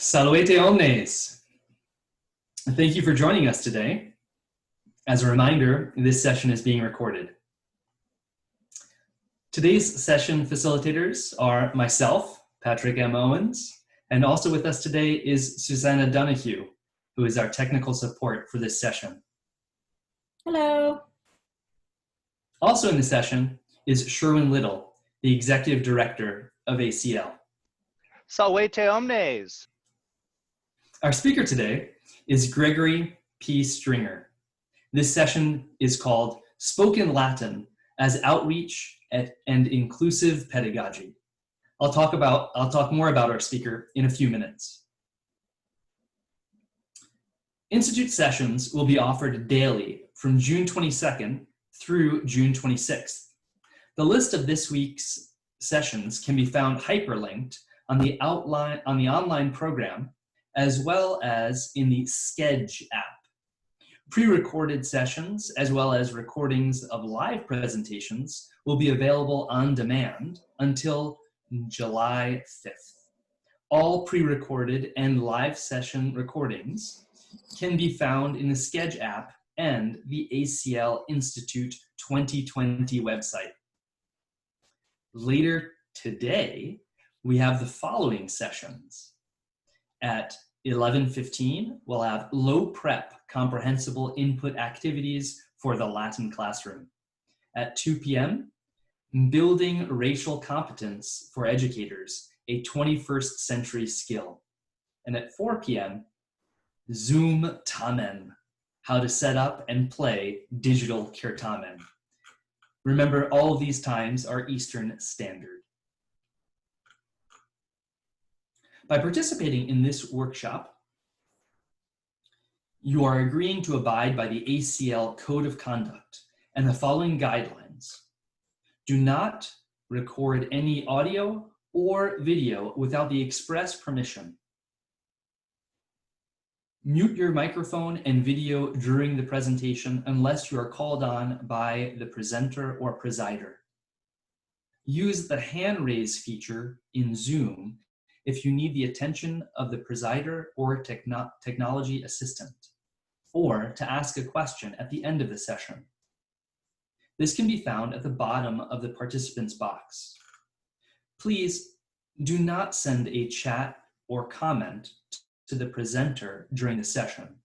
Salvete omnes. Thank you for joining us today. As a reminder, this session is being recorded. Today's session facilitators are myself, Patrick M. Owens, and also with us today is Susanna Donahue, who is our technical support for this session. Hello. Also in the session is Sherwin Little, the Executive Director of ACL. Salvete omnes. Our speaker today is Gregory P. Stringer. This session is called Spoken Latin as Outreach and Inclusive Pedagogy. I'll talk more about our speaker in a few minutes. Institute sessions will be offered daily from June 22nd through June 26th. The list of this week's sessions can be found hyperlinked on the online program, as well as in the Schedge app. Pre-recorded sessions, as well as recordings of live presentations, will be available on demand until July 5th. All pre-recorded and live session recordings can be found in the Schedge app and the ACL Institute 2020 website. Later today, we have the following sessions. At 11:15, we'll have low prep comprehensible input activities for the Latin classroom. At 2 p.m., building racial competence for educators, a 21st century skill. And at 4 p.m., Zoom Tamen, how to set up and play digital kirtamen. Remember, all of these times are Eastern Standard. By participating in this workshop, you are agreeing to abide by the ACL Code of Conduct and the following guidelines. Do not record any audio or video without the express permission. Mute your microphone and video during the presentation unless you are called on by the presenter or presider. Use the hand raise feature in Zoom if you need the attention of the presider or technology assistant, or to ask a question at the end of the session. This can be found at the bottom of the participants box. Please do not send a chat or comment to the presenter during the session.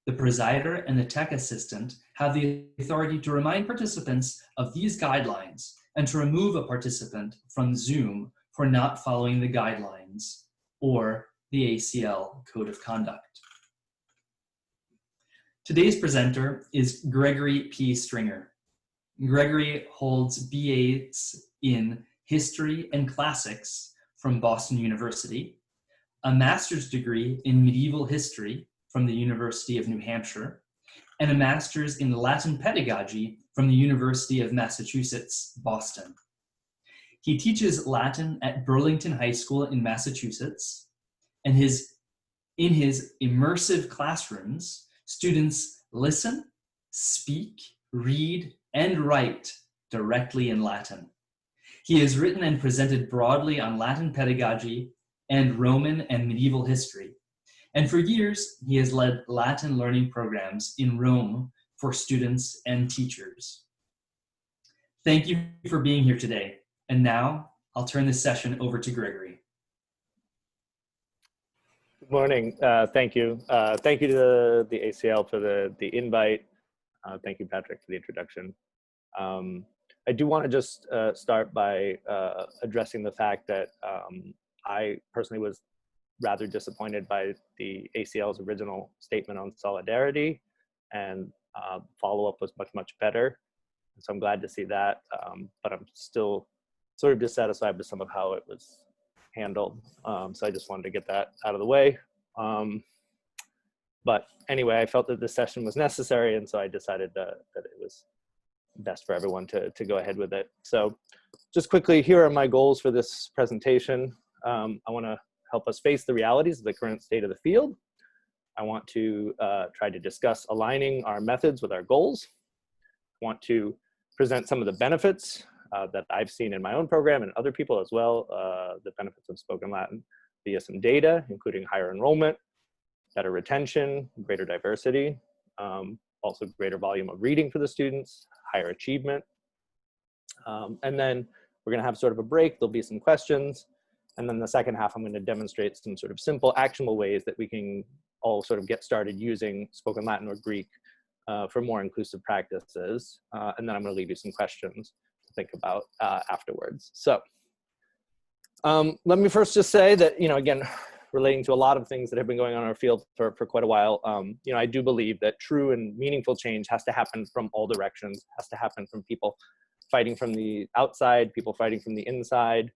The presider and the tech assistant have the authority to remind participants of these guidelines and to remove a participant from Zoom for not following the guidelines or the ACL Code of Conduct. Today's presenter is Gregory P. Stringer. Gregory holds BAs in History and Classics from Boston University, a master's degree in Medieval History from the University of New Hampshire, and a master's in Latin Pedagogy from the University of Massachusetts, Boston. He teaches Latin at Burlington High School in Massachusetts, and in his immersive classrooms, students listen, speak, read, and write directly in Latin. He has written and presented broadly on Latin pedagogy and Roman and medieval history, and for years, he has led Latin learning programs in Rome for students and teachers. Thank you for being here today. And now I'll turn this session over to Gregory. Good morning. Thank you. Thank you to the ACL for the invite. Thank you, Patrick, for the introduction. I do want to just start by addressing the fact that I personally was rather disappointed by the ACL's original statement on solidarity, and follow-up was much, much better. So I'm glad to see that, but I'm still sort of dissatisfied with some of how it was handled. So I just wanted to get that out of the way. But anyway, I felt that this session was necessary, and so I decided that it was best for everyone to go ahead with it. So just quickly, here are my goals for this presentation. I want to help us face the realities of the current state of the field. I want to try to discuss aligning our methods with our goals. I want to present some of the benefits that I've seen in my own program and other people as well, the benefits of spoken Latin. via some data, including higher enrollment, better retention, greater diversity, also greater volume of reading for the students, higher achievement. And then we're going to have sort of a break. There'll be some questions. And then the second half, I'm going to demonstrate some sort of simple, actionable ways that we can all sort of get started using spoken Latin or Greek for more inclusive practices. And then I'm going to leave you some questions to think about afterwards. So let me first just say that, again, relating to a lot of things that have been going on in our field for quite a while, I do believe that true and meaningful change has to happen from all directions, has to happen from people fighting from the outside, people fighting from the inside,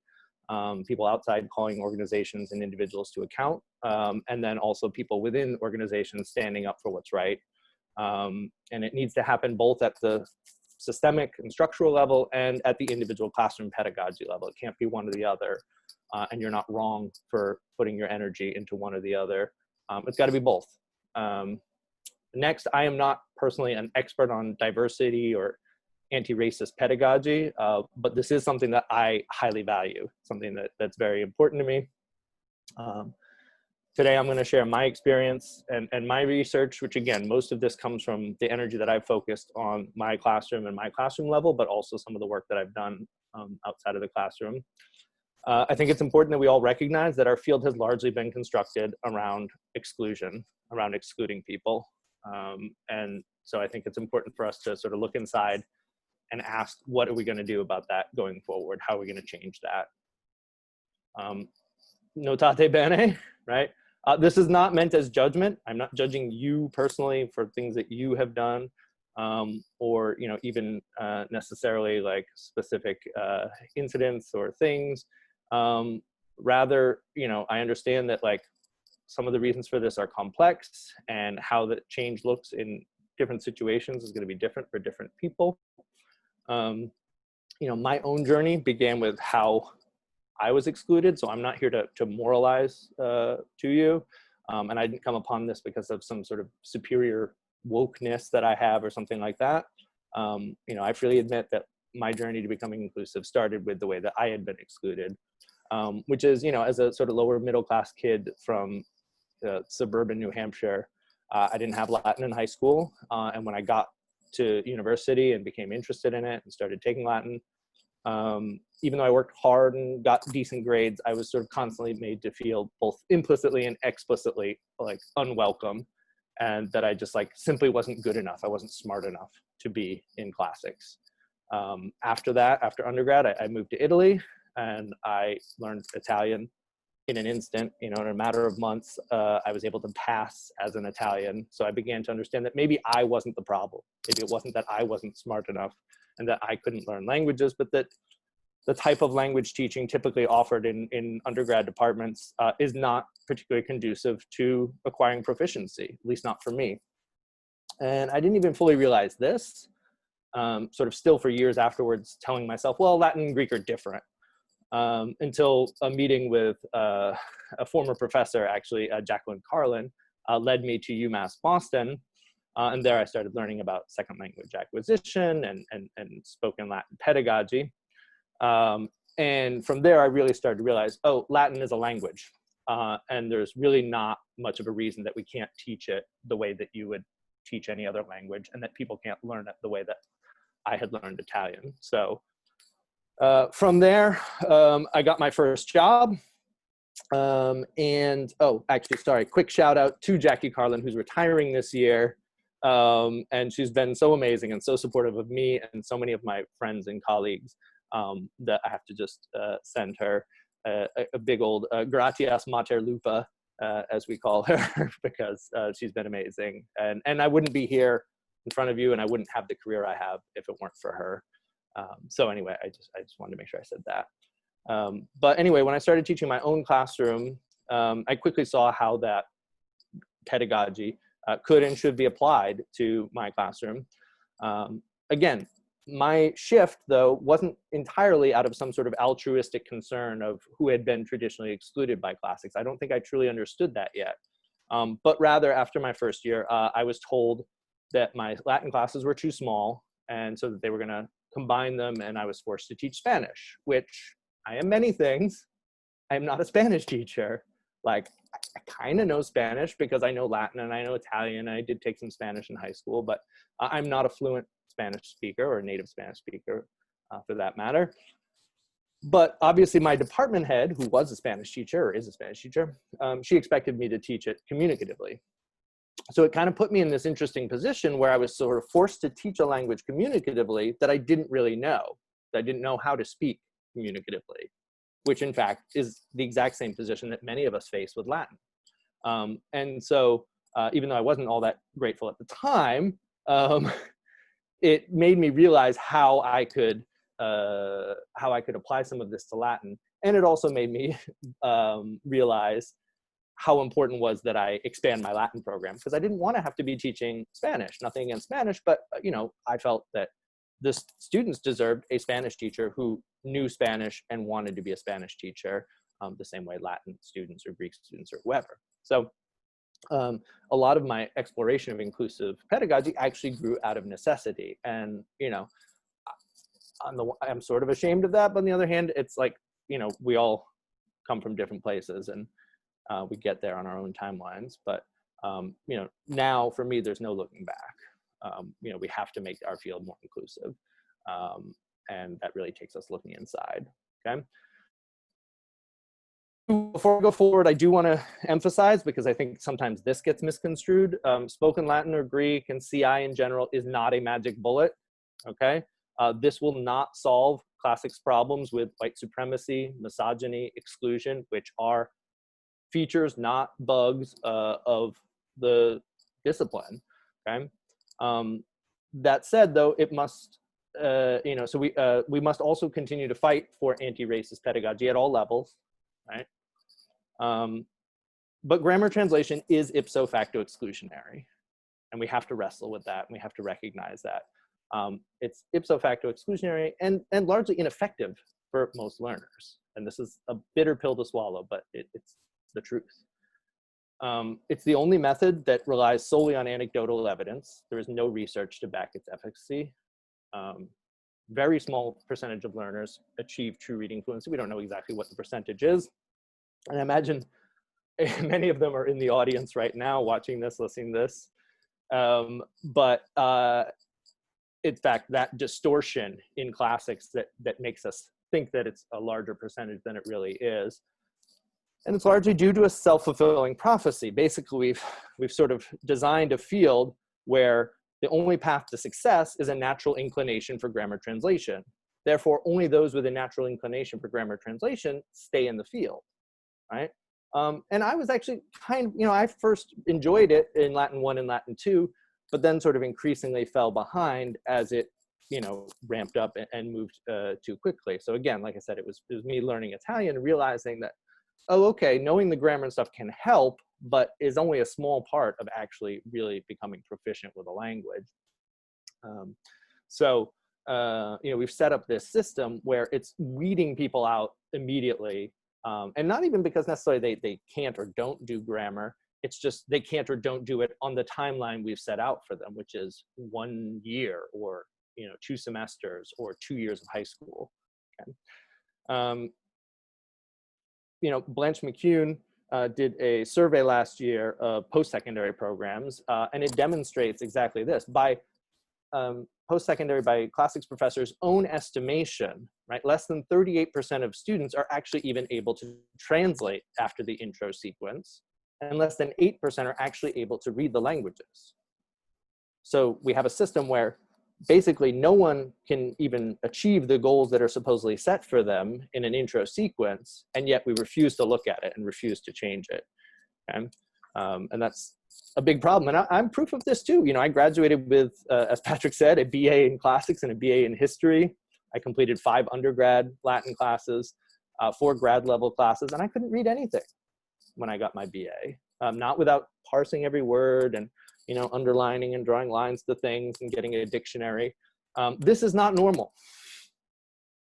people outside calling organizations and individuals to account, and then also people within organizations standing up for what's right. And it needs to happen both at the systemic and structural level and at the individual classroom pedagogy level. It can't be one or the other, and you're not wrong for putting your energy into one or the other. It's got to be both. Next, I am not personally an expert on diversity or anti-racist pedagogy, but this is something that I highly value, something that's very important to me. Today, I'm going to share my experience and my research, which again, most of this comes from the energy that I've focused on my classroom and my classroom level, but also some of the work that I've done outside of the classroom. I think it's important that we all recognize that our field has largely been constructed around exclusion, around excluding people. And so I think it's important for us to sort of look inside and ask, what are we going to do about that going forward? How are we going to change that? Notate bene, right? This is not meant as judgment. I'm not judging you personally for things that you have done, or even necessarily like specific incidents or things. Rather, I understand that like some of the reasons for this are complex, and how the change looks in different situations is going to be different for different people. My own journey began with how I was excluded, so I'm not here to moralize to you. And I didn't come upon this because of some sort of superior wokeness that I have or something like that. I freely admit that my journey to becoming inclusive started with the way that I had been excluded, which is, as a sort of lower middle class kid from suburban New Hampshire, I didn't have Latin in high school. And when I got to university and became interested in it and started taking Latin, even though I worked hard and got decent grades, I was sort of constantly made to feel both implicitly and explicitly like unwelcome, and that I just like simply wasn't good enough. I wasn't smart enough to be in classics. After that, after undergrad, I moved to Italy, and I learned Italian in an instant. In a matter of months, I was able to pass as an Italian. So I began to understand that maybe I wasn't the problem. Maybe it wasn't that I wasn't smart enough and that I couldn't learn languages, but that the type of language teaching typically offered in undergrad departments is not particularly conducive to acquiring proficiency, at least not for me. And I didn't even fully realize this, sort of still for years afterwards, telling myself, well, Latin and Greek are different, until a meeting with a former professor, actually, Jacqueline Carlin, led me to UMass Boston. And there I started learning about second language acquisition and spoken Latin pedagogy. And from there, I really started to realize, oh, Latin is a language. And there's really not much of a reason that we can't teach it the way that you would teach any other language, and that people can't learn it the way that I had learned Italian. So from there, I got my first job. Quick shout out to Jackie Carlin, who's retiring this year. And she's been so amazing and so supportive of me and so many of my friends and colleagues, that I have to just send her a big old gratias mater lupa, as we call her, because she's been amazing. And I wouldn't be here in front of you, and I wouldn't have the career I have if it weren't for her. So anyway, I just wanted to make sure I said that. But anyway, when I started teaching my own classroom, I quickly saw how that pedagogy could and should be applied to my classroom. Again, my shift, though, wasn't entirely out of some sort of altruistic concern of who had been traditionally excluded by classics. I don't think I truly understood that yet. But rather, after my first year, I was told that my Latin classes were too small, and so that they were going to combine them, and I was forced to teach Spanish, which I am many things. I am not a Spanish teacher. like, I kind of know Spanish because I know Latin and I know Italian. I did take some Spanish in high school, but I'm not a fluent Spanish speaker or native Spanish speaker for that matter. But obviously my department head, who was a Spanish teacher or is a Spanish teacher, she expected me to teach it communicatively. So it kind of put me in this interesting position where I was sort of forced to teach a language communicatively that I didn't really know. I didn't know how to speak communicatively, which in fact is the exact same position that many of us face with Latin. And so even though I wasn't all that grateful at the time, it made me realize how I could apply some of this to Latin. And it also made me realize how important was that I expand my Latin program, because I didn't want to have to be teaching Spanish. Nothing against Spanish, but I felt that the students deserved a Spanish teacher who knew Spanish and wanted to be a Spanish teacher, the same way Latin students or Greek students or whoever. So a lot of my exploration of inclusive pedagogy actually grew out of necessity. And, I'm sort of ashamed of that, but on the other hand, it's like, we all come from different places and we get there on our own timelines. But, now for me, there's no looking back. We have to make our field more inclusive. And that really takes us looking inside, okay? Before I go forward, I do want to emphasize, because I think sometimes this gets misconstrued, spoken Latin or Greek and CI in general is not a magic bullet, okay? This will not solve classics problems with white supremacy, misogyny, exclusion, which are features, not bugs of the discipline, okay? That said, though, it must, so we must also continue to fight for anti-racist pedagogy at all levels, right? But grammar translation is ipso facto exclusionary, and we have to wrestle with that, and we have to recognize that. It's ipso facto exclusionary and largely ineffective for most learners. And this is a bitter pill to swallow, but it's the truth. It's the only method that relies solely on anecdotal evidence. There is no research to back its efficacy. Very small percentage of learners achieve true reading fluency. We don't know exactly what the percentage is. And I imagine many of them are in the audience right now watching this, listening to this. In fact, that distortion in classics that makes us think that it's a larger percentage than it really is. And it's largely due to a self-fulfilling prophecy. Basically, we've sort of designed a field where the only path to success is a natural inclination for grammar translation. Therefore, only those with a natural inclination for grammar translation stay in the field, right? And I was actually I first enjoyed it in Latin 1 and Latin 2, but then sort of increasingly fell behind as it, ramped up and moved too quickly. So again, like I said, it was me learning Italian and realizing that, oh, okay, knowing the grammar and stuff can help, but is only a small part of actually really becoming proficient with a language. We've set up this system where it's weeding people out immediately, and not even because necessarily they can't or don't do grammar. It's just they can't or don't do it on the timeline we've set out for them, which is 1 year or 2 semesters or 2 years of high school. Okay. Blanche McCune did a survey last year of post-secondary programs, and it demonstrates exactly this. By post-secondary, by classics professors' own estimation, right, less than 38% of students are actually even able to translate after the intro sequence, and less than 8% are actually able to read the languages. So we have a system where basically no one can even achieve the goals that are supposedly set for them in an intro sequence, and yet we refuse to look at it and refuse to change it. Okay? And that's a big problem. And I'm proof of this too. I graduated with, as Patrick said, a BA in classics and a BA in history. I completed 5 undergrad Latin classes, 4 grad level classes, and I couldn't read anything when I got my BA, not without parsing every word and underlining and drawing lines to things and getting a dictionary. This is not normal.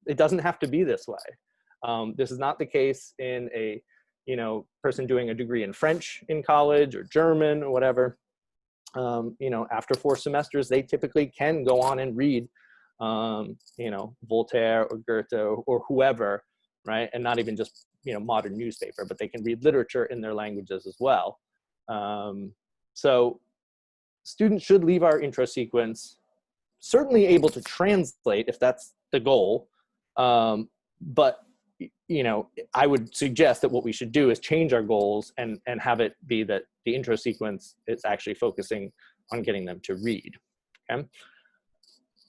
It doesn't have to be this way. This is not the case in a person doing a degree in French in college or German or whatever. After 4 semesters, they typically can go on and read, Voltaire or Goethe or whoever, right? And not even just modern newspaper, but they can read literature in their languages as well. So students should leave our intro sequence certainly able to translate if that's the goal. But I would suggest that what we should do is change our goals and have it be that the intro sequence is actually focusing on getting them to read. Okay?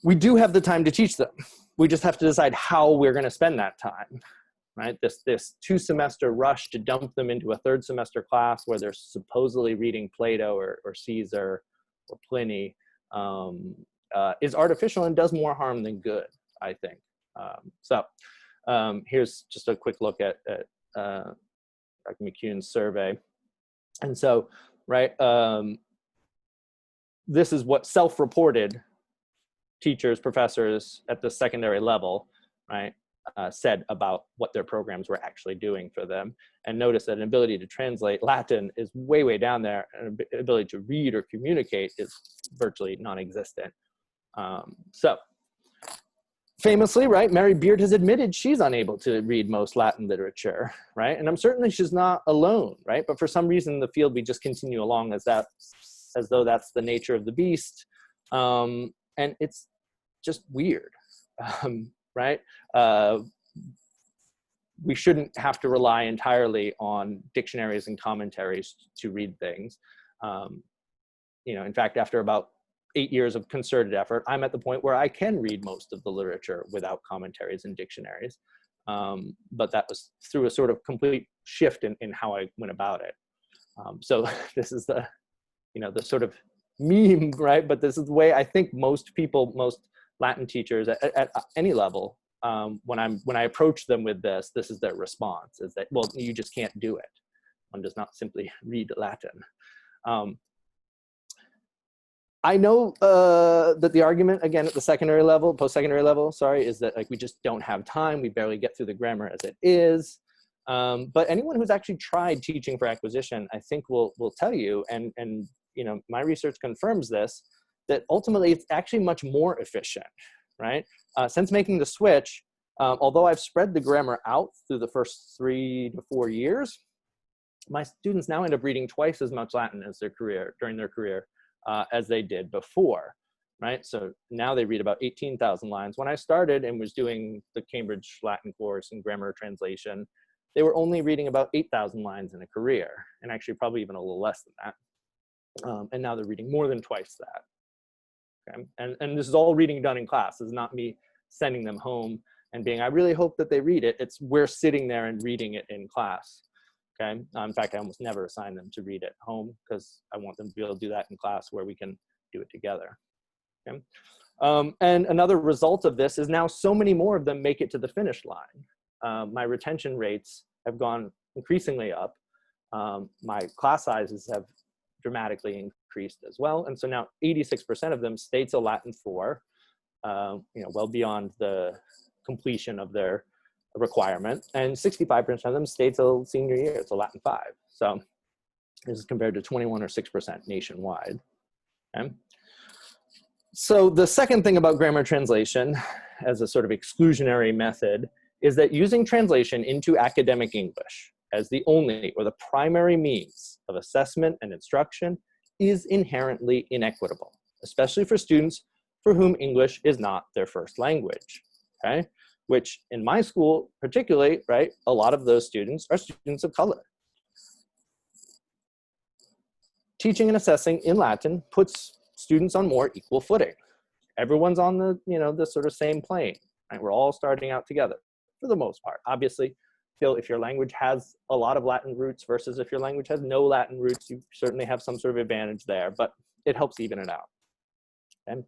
We do have the time to teach them. We just have to decide how we're going to spend that time, right? This 2-semester rush to dump them into a 3rd semester class where they're supposedly reading Plato or Caesar or Pliny is artificial and does more harm than good, I think. Here's just a quick look at Dr. McCune's survey. And so, right, this is what self-reported teachers, professors at the secondary level, right, said about what their programs were actually doing for them. And notice that an ability to translate Latin is way, way down there, and an ability to read or communicate is virtually non-existent. So famously, right, Mary Beard has admitted she's unable to read most Latin literature, right? And I'm certainly she's not alone, right? But for some reason in the field, we just continue along as though that's the nature of the beast. And it's just weird, right? We shouldn't have to rely entirely on dictionaries and commentaries to read things. In fact, after about 8 years of concerted effort, I'm at the point where I can read most of the literature without commentaries and dictionaries. But that was through a sort of complete shift in how I went about it. So this is the sort of meme, right? But this is the way I think most Latin teachers at any level, when I approach them with this is their response, is that, well, you just can't do it. One does not simply read Latin. I know that the argument, again, at the secondary level, post-secondary level, sorry, is that like we just don't have time. We barely get through the grammar as it is. But anyone who's actually tried teaching for acquisition, I think will tell you, and my research confirms this, that ultimately it's actually much more efficient, right? Since making the switch, although I've spread the grammar out through the first 3 to 4 years, my students now end up reading twice as much Latin during their career as they did before, right? So now they read about 18,000 lines. When I started and was doing the Cambridge Latin course and grammar translation, they were only reading about 8,000 lines in a career, and actually probably even a little less than that. And now they're reading more than twice that. Okay? And this is all reading done in class. This is not me sending them home and being, I really hope that they read it. It's we're sitting there and reading it in class. Okay. In fact, I almost never assign them to read at home because I want them to be able to do that in class where we can do it together. Okay. And another result of this is now so many more of them make it to the finish line. My retention rates have gone increasingly up. My class sizes have dramatically increased as well. And so now 86% of them stay till Latin 4, well beyond the completion of their requirement, and 65% of them stay till senior year, till Latin 5. So this is compared to 21 or 6% nationwide. Okay? So the second thing about grammar translation as a sort of exclusionary method is that using translation into academic English as the only or the primary means of assessment and instruction is inherently inequitable, especially for students for whom English is not their first language. Okay? Which in my school particularly, right, a lot of those students are students of color. Teaching and assessing in Latin puts students on more equal footing. Everyone's on the sort of same plane, right? We're all starting out together for the most part. Obviously, if your language has a lot of Latin roots versus if your language has no Latin roots, you certainly have some sort of advantage there, but it helps even it out. Okay?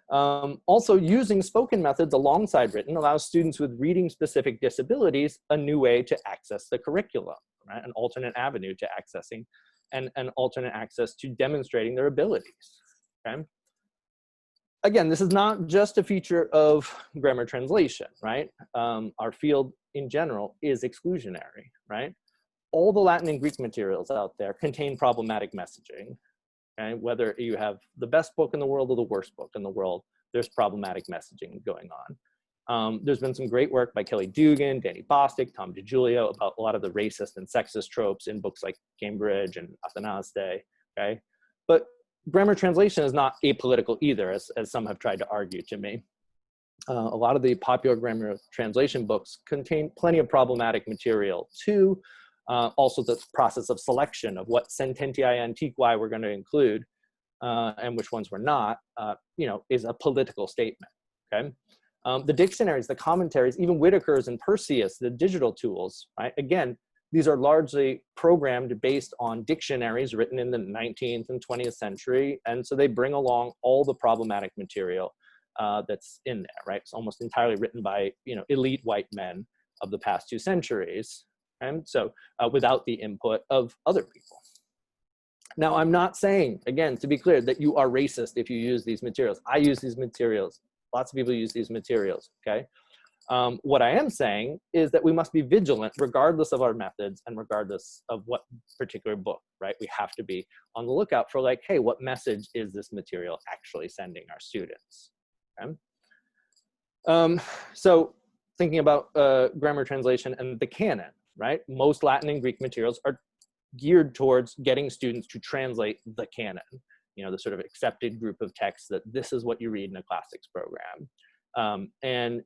Also, using spoken methods alongside written allows students with reading-specific disabilities a new way to access the curriculum, right? An alternate avenue to accessing and an alternate access to demonstrating their abilities, okay? Again, this is not just a feature of grammar translation, right? Our field in general is exclusionary, right? All the Latin and Greek materials out there contain problematic messaging. Okay? Whether you have the best book in the world or the worst book in the world, there's problematic messaging going There's been some great work by Kelly Dugan, Danny Bostic, Tom DiGiulio about a lot of the racist and sexist tropes in books like Cambridge and Athanaste, okay? But grammar translation is not apolitical either, as some have tried to argue to me. A lot of the popular grammar translation books contain plenty of problematic material too. Also the process of selection of what sententiae antiquae we're going to include and which ones we're not, is a political statement, okay? The dictionaries, the commentaries, even Whitaker's and Perseus, the digital tools, right? Again, these are largely programmed based on dictionaries written in the 19th and 20th century. And so they bring along all the problematic material that's in there, right? It's almost entirely written by, elite white men of the past 2 centuries. And so without the input of other people. Now, I'm not saying, again, to be clear, that you are racist if you use these materials. I use these materials. Lots of people use these materials, okay? What I am saying is that we must be vigilant regardless of our methods and regardless of what particular book, right? We have to be on the lookout for like, hey, what message is this material actually sending our students, okay? So thinking about grammar translation and the canon, right? Most Latin and Greek materials are geared towards getting students to translate the canon, the sort of accepted group of texts that this is what you read in a classics program. And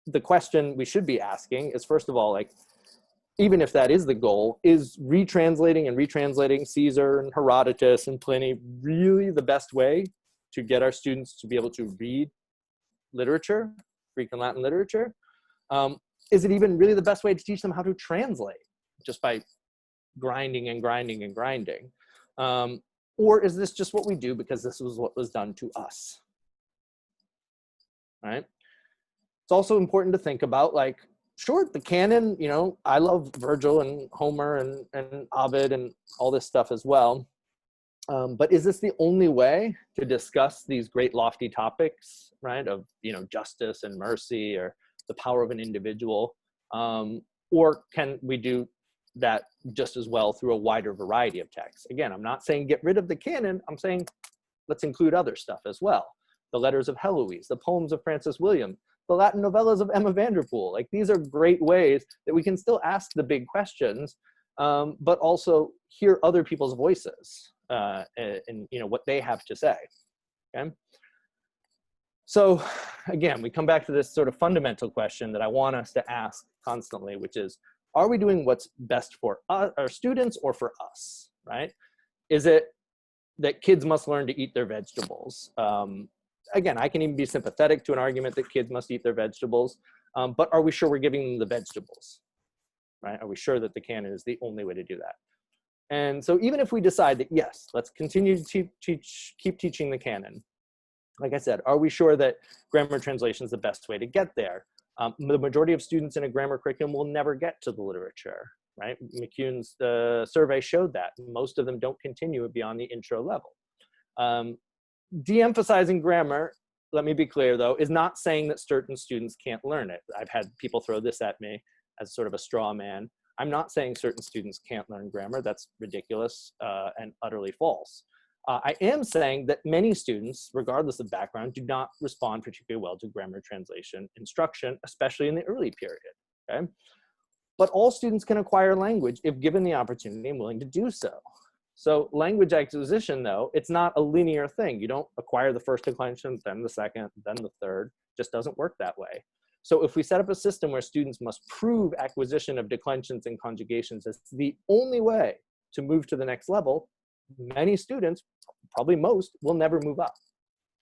the question we should be asking is, first of all, like, even if that is the goal, is retranslating Caesar and Herodotus and Pliny really the best way to get our students to be able to read literature, Greek and Latin literature? Is it even really the best way to teach them how to translate just by grinding and grinding and grinding? Or is this just what we do because this was what was done to us, right? It's also important to think about, like, sure, the canon, I love Virgil and Homer and Ovid and all this stuff as well. But is this the only way to discuss these great lofty topics, right? Of, justice and mercy or the power of an individual? Or can we do that just as well through a wider variety of texts? Again, I'm not saying get rid of the canon. I'm saying let's include other stuff as well. The letters of Heloise, the poems of Francis William, the Latin novellas of Emma Vanderpool. Like, these are great ways that we can still ask the big questions, but also hear other people's voices and what they have to say, okay? So again, we come back to this sort of fundamental question that I want us to ask constantly, which is, are we doing what's best for our students or for us, right? Is it that kids must learn to eat their vegetables? Again, I can even be sympathetic to an argument that kids must eat their vegetables, but are we sure we're giving them the vegetables, right? Are we sure that the canon is the only way to do that? And so even if we decide that, yes, let's continue to keep teaching the canon, like I said, are we sure that grammar translation is the best way to get there? The majority of students in a grammar curriculum will never get to the literature, right? McCune's survey showed that. Most of them don't continue beyond the intro level. De-emphasizing grammar, let me be clear though, is not saying that certain students can't learn it. I've had people throw this at me as sort of a straw man. I'm not saying certain students can't learn grammar. That's ridiculous and utterly false. I am saying that many students, regardless of background, do not respond particularly well to grammar translation instruction, especially in the early period, okay? But all students can acquire language if given the opportunity and willing to do so. So language acquisition, though, it's not a linear thing. You don't acquire the first declension, then the second, then the third. It just doesn't work that way. So if we set up a system where students must prove acquisition of declensions and conjugations as the only way to move to the next level, many students, probably most, will never move up,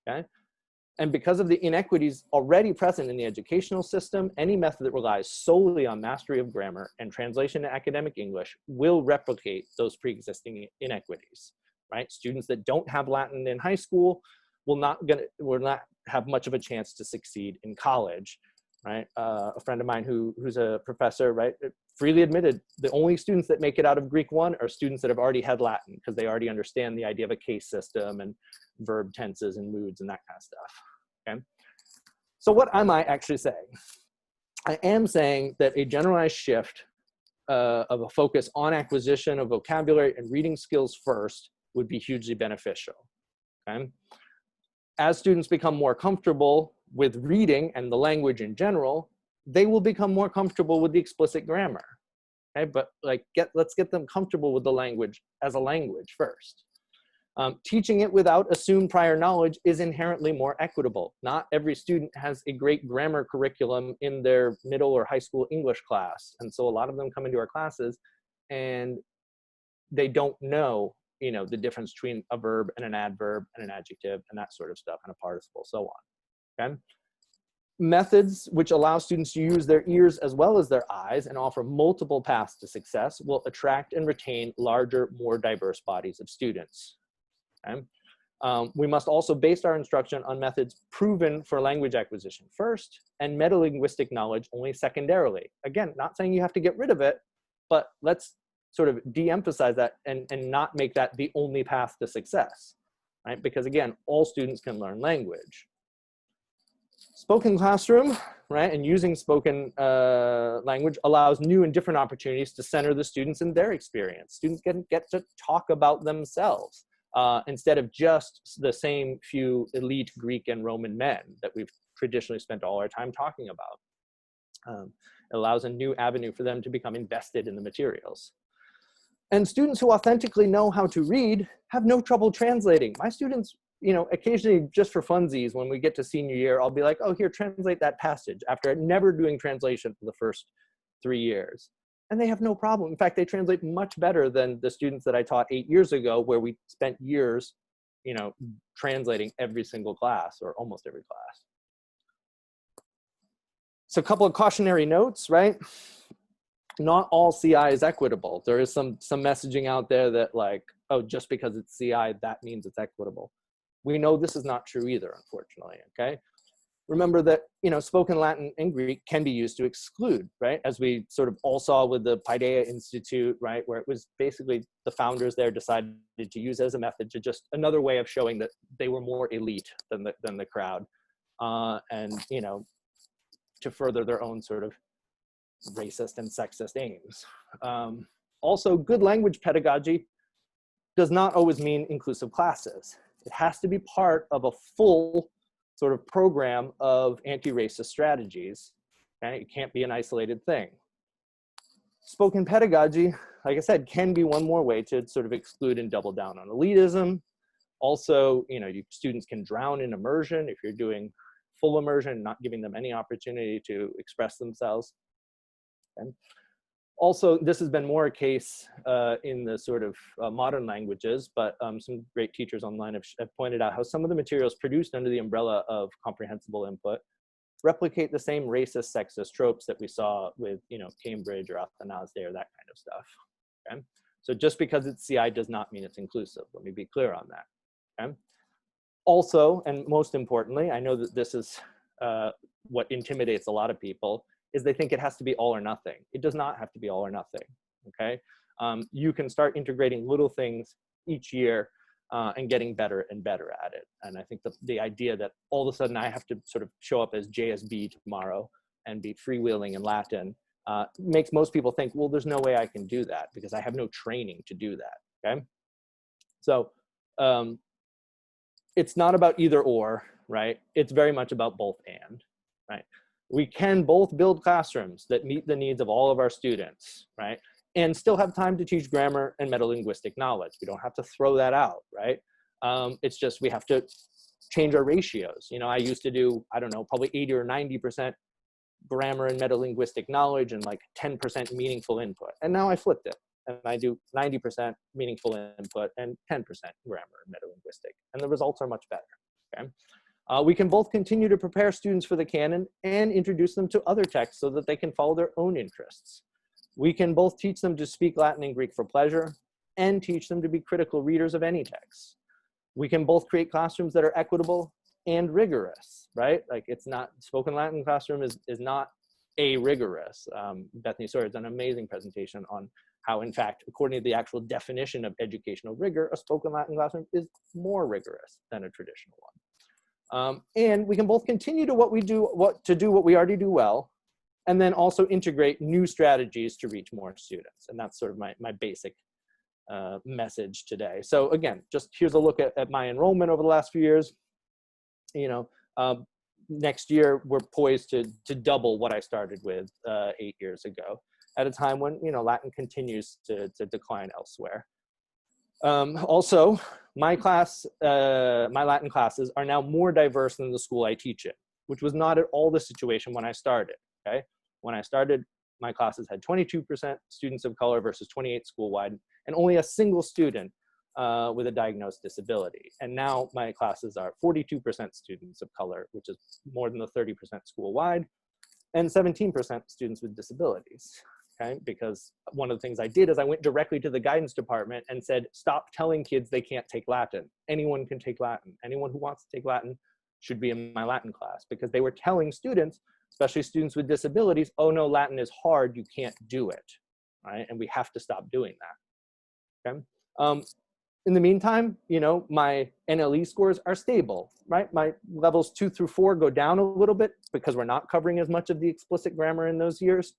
okay? And because of the inequities already present in the educational system, any method that relies solely on mastery of grammar and translation to academic English will replicate those pre-existing inequities, right? Students that don't have Latin in high school will not have much of a chance to succeed in college, right? A friend of mine who's a professor, right, freely admitted the only students that make it out of Greek 1 are students that have already had Latin because they already understand the idea of a case system and verb tenses and moods and that kind of stuff, okay? So what am I actually saying? I am saying that a generalized shift of a focus on acquisition of vocabulary and reading skills first would be hugely beneficial, okay? As students become more comfortable with reading and the language in general, they will become more comfortable with the explicit grammar. Okay, but like let's get them comfortable with the language as a language first. Teaching it without assumed prior knowledge is inherently more equitable. Not every student has a great grammar curriculum in their middle or high school English class. And so a lot of them come into our classes and they don't know, you know, the difference between a verb and an adverb and an adjective and that sort of stuff, and a participle, so on. Okay? Methods which allow students to use their ears as well as their eyes and offer multiple paths to success will attract and retain larger, more diverse bodies of students. Okay? We must also base our instruction on methods proven for language acquisition first and metalinguistic knowledge only secondarily. Again, not saying you have to get rid of it, but let's sort of de-emphasize that and not make that the only path to success, right? Because again, all students can learn language. Spoken classroom, right, and using spoken language allows new and different opportunities to center the students in their experience. Students get to talk about themselves instead of just the same few elite Greek and Roman men that we've traditionally spent all our time talking about. It allows a new avenue for them to become invested in the materials. And students who authentically know how to read have no trouble translating. My students, you know, occasionally just for funsies, when we get to senior year, I'll be like, oh, here, translate that passage, after never doing translation for the first 3 years. And they have no problem. In fact, they translate much better than the students that I taught 8 years ago, where we spent years, you know, translating every single class or almost every class. So a couple of cautionary notes, right? Not all CI is equitable. There is some messaging out there that like, oh, just because it's CI, that means it's equitable. We know this is not true either, unfortunately, okay? Remember that, you know, spoken Latin and Greek can be used to exclude, right? As we sort of all saw with the Paideia Institute, right? Where it was basically the founders there decided to use it as a method to just another way of showing that they were more elite than the crowd. And, you know, to further their own sort of racist and sexist aims. Also, good language pedagogy does not always mean inclusive classes. It has to be part of a full sort of program of anti-racist strategies, and it can't be an isolated thing. Spoken pedagogy, like I said, can be one more way to sort of exclude and double down on elitism. Also, you know, students can drown in immersion if you're doing full immersion, not giving them any opportunity to express themselves. And also, this has been more a case in the sort of modern languages, but some great teachers online have pointed out how some of the materials produced under the umbrella of comprehensible input replicate the same racist, sexist tropes that we saw with, you know, Cambridge or Athanasia or that kind of stuff. Okay? So just because it's CI does not mean it's inclusive. Let me be clear on that. Okay? Also, and most importantly, I know that this is what intimidates a lot of people, is they think it has to be all or nothing. It does not have to be all or nothing, okay? You can start integrating little things each year and getting better and better at it. And I think the idea that all of a sudden I have to sort of show up as JSB tomorrow and be freewheeling in Latin makes most people think, well, there's no way I can do that because I have no training to do that, okay? So it's not about either or, right? It's very much about both and, right? We can both build classrooms that meet the needs of all of our students, right? And still have time to teach grammar and metalinguistic knowledge. We don't have to throw that out, right? It's just we have to change our ratios. You know, I used to do, I don't know, probably 80 or 90% grammar and metalinguistic knowledge and like 10% meaningful input. And now I flipped it. And I do 90% meaningful input and 10% grammar and metalinguistic. And the results are much better, okay? We can both continue to prepare students for the canon and introduce them to other texts so that they can follow their own interests. We can both teach them to speak Latin and Greek for pleasure and teach them to be critical readers of any text. We can both create classrooms that are equitable and rigorous, right? Like it's not, spoken Latin classroom is not a rigorous. Bethany Sawyer has done an amazing presentation on how, in fact, according to the actual definition of educational rigor, a spoken Latin classroom is more rigorous than a traditional one. And we can both continue to what we already do well, and then also integrate new strategies to reach more students. And that's sort of my basic message today. So again, just here's a look at my enrollment over the last few years. You know, next year we're poised to double what I started with 8 years ago, at a time when, you know, Latin continues to decline elsewhere. Also, my Latin classes are now more diverse than the school I teach in, which was not at all the situation when I started, okay? When I started, my classes had 22% students of color versus 28 school-wide, and only a single student with a diagnosed disability. And now my classes are 42% students of color, which is more than the 30% school-wide, and 17% students with disabilities, okay? Because one of the things I did is I went directly to the guidance department and said, stop telling kids they can't take Latin. Anyone can take Latin. Anyone who wants to take Latin should be in my Latin class, because they were telling students, especially students with disabilities, oh no, Latin is hard, you can't do it, right? And we have to stop doing that, okay? In the meantime, you know, my NLE scores are stable, right? My levels 2 through 4 go down a little bit because we're not covering as much of the explicit grammar in those years.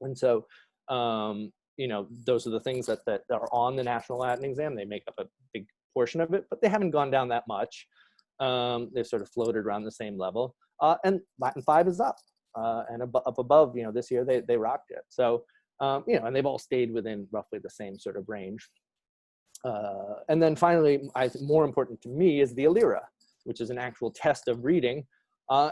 And so, you know, those are the things that are on the National Latin exam. They make up a big portion of it, but they haven't gone down that much. They've sort of floated around the same level. And Latin 5 is up and up above, you know, this year they rocked it. So, you know, and they've all stayed within roughly the same sort of range. And then finally, I think more important to me is the ALIRA, which is an actual test of reading.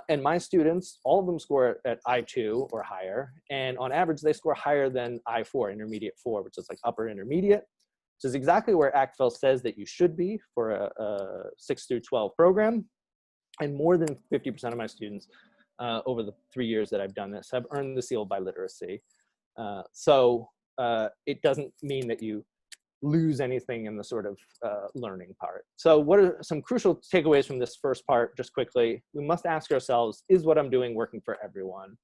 And my students, all of them score at I2 or higher. And on average, they score higher than I4, intermediate 4, which is like upper intermediate, which is exactly where ACFL says that you should be for a 6 through 12 program. And more than 50% of my students over the 3 years that I've done this have earned the seal of biliteracy. So it doesn't mean that you lose anything in the sort of learning part. So what are some crucial takeaways from this first part, just quickly? We must ask ourselves, is what I'm doing working for everyone?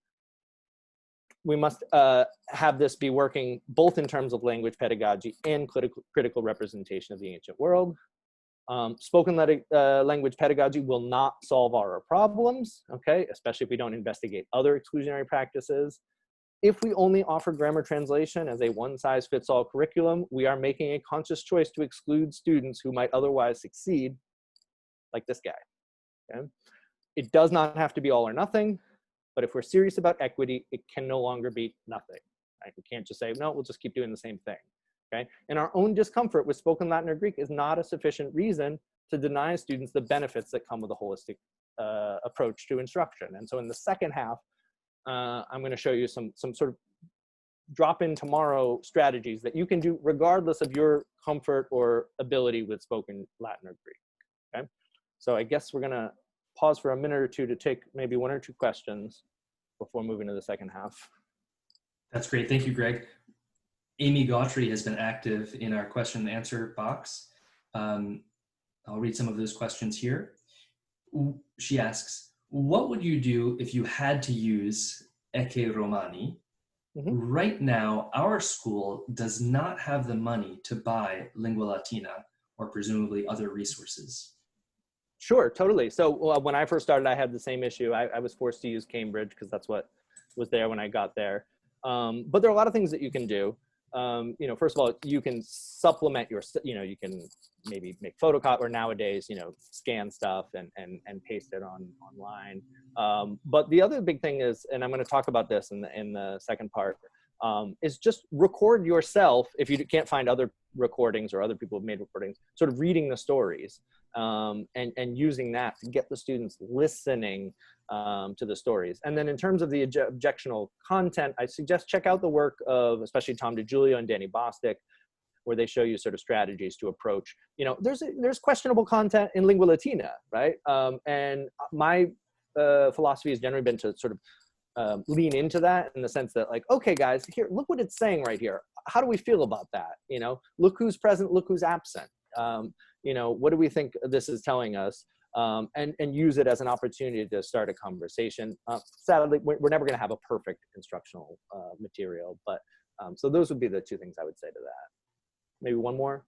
We must have this be working both in terms of language pedagogy and critical representation of the ancient world. Spoken language pedagogy will not solve our problems, okay? Especially if we don't investigate other exclusionary practices. If we only offer grammar translation as a one-size-fits-all curriculum, we are making a conscious choice to exclude students who might otherwise succeed, like this guy, okay? It does not have to be all or nothing, but if we're serious about equity, it can no longer be nothing, right? We can't just say, no, we'll just keep doing the same thing, okay? And our own discomfort with spoken Latin or Greek is not a sufficient reason to deny students the benefits that come with a holistic approach to instruction. And so in the second half, I'm going to show you some sort of drop in tomorrow strategies that you can do regardless of your comfort or ability with spoken Latin or Greek, okay? So I guess we're going to pause for a minute or two to take maybe 1 or 2 questions before moving to the second half. That's great. Thank you, Greg. Amy Gautry has been active in our question and answer box. I'll read some of those questions here. She asks, what would you do if you had to use Ecce Romani? Right now, our school does not have the money to buy Lingua Latina or presumably other resources. Sure, totally. So when I first started, I had the same issue. I was forced to use Cambridge because that's what was there when I got there. But there are a lot of things that you can do. You know, first of all, you can supplement your, you know, you can maybe make photocopy, or nowadays, you know, scan stuff and paste it online. But the other big thing is, and I'm going to talk about this in the second part, is just record yourself if you can't find other recordings or other people have made recordings, sort of reading the stories and using that to get the students listening to the stories. And then in terms of the objectionable content, I suggest check out the work of especially Tom DiGiulio and Danny Bostic, where they show you sort of strategies to approach, you know, there's questionable content in Lingua Latina, right? And my philosophy has generally been to sort of lean into that in the sense that, like, okay, guys, here, look what it's saying right here. How do we feel about that? You know, look who's present, look who's absent. You know, what do we think this is telling us? And use it as an opportunity to start a conversation. Sadly, we're never going to have a perfect instructional material, but so those would be the 2 things I would say to that. Maybe one more.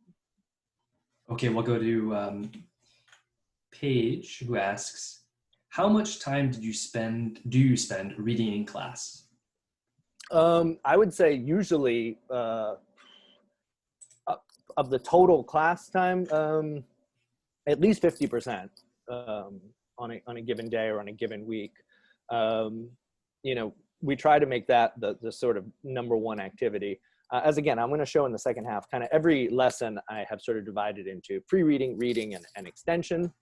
Okay, we'll go to Paige, who asks, how much time do you spend reading in class? I would say usually of the total class time, at least 50% on on a given day or on a given week. You know, we try to make that the sort of number one activity. As again, I'm going to show in the second half, kind of every lesson I have sort of divided into pre-reading, reading, and extension.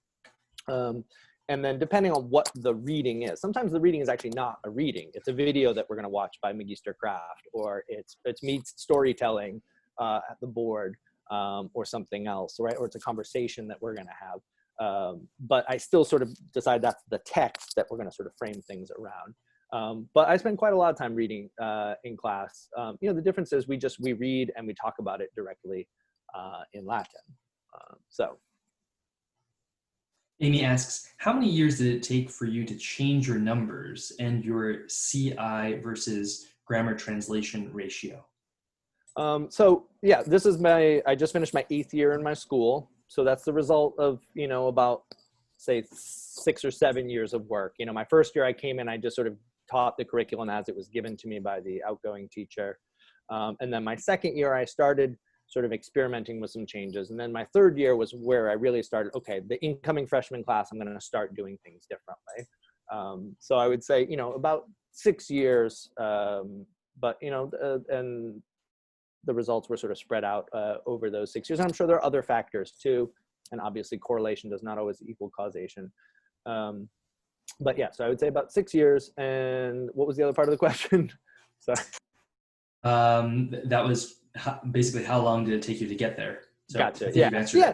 And then depending on what the reading is, sometimes the reading is actually not a reading. It's a video that we're going to watch by Magister Craft, or it's me storytelling at the board, or something else, right? Or it's a conversation that we're going to have. But I still sort of decide that's the text that we're going to sort of frame things around. But I spend quite a lot of time reading in class. You know, the difference is we read and we talk about it directly in Latin. So. Amy asks, how many years did it take for you to change your numbers and your CI versus grammar translation ratio? So yeah, this is I just finished my 8th year in my school. So that's the result of, you know, about say 6 or 7 years of work. You know, my first year I came in, I just sort of taught the curriculum as it was given to me by the outgoing teacher. And then my second year I started sort of experimenting with some changes. And then my third year was where I really started, okay, the incoming freshman class, I'm going to start doing things differently. So I would say, you know, about 6 years, but, you know, and the results were sort of spread out over those 6 years. And I'm sure there are other factors too. And obviously correlation does not always equal causation. But yeah, so I would say about 6 years. And what was the other part of the question? Sorry. That was basically how long did it take you to get there? So gotcha. Yeah.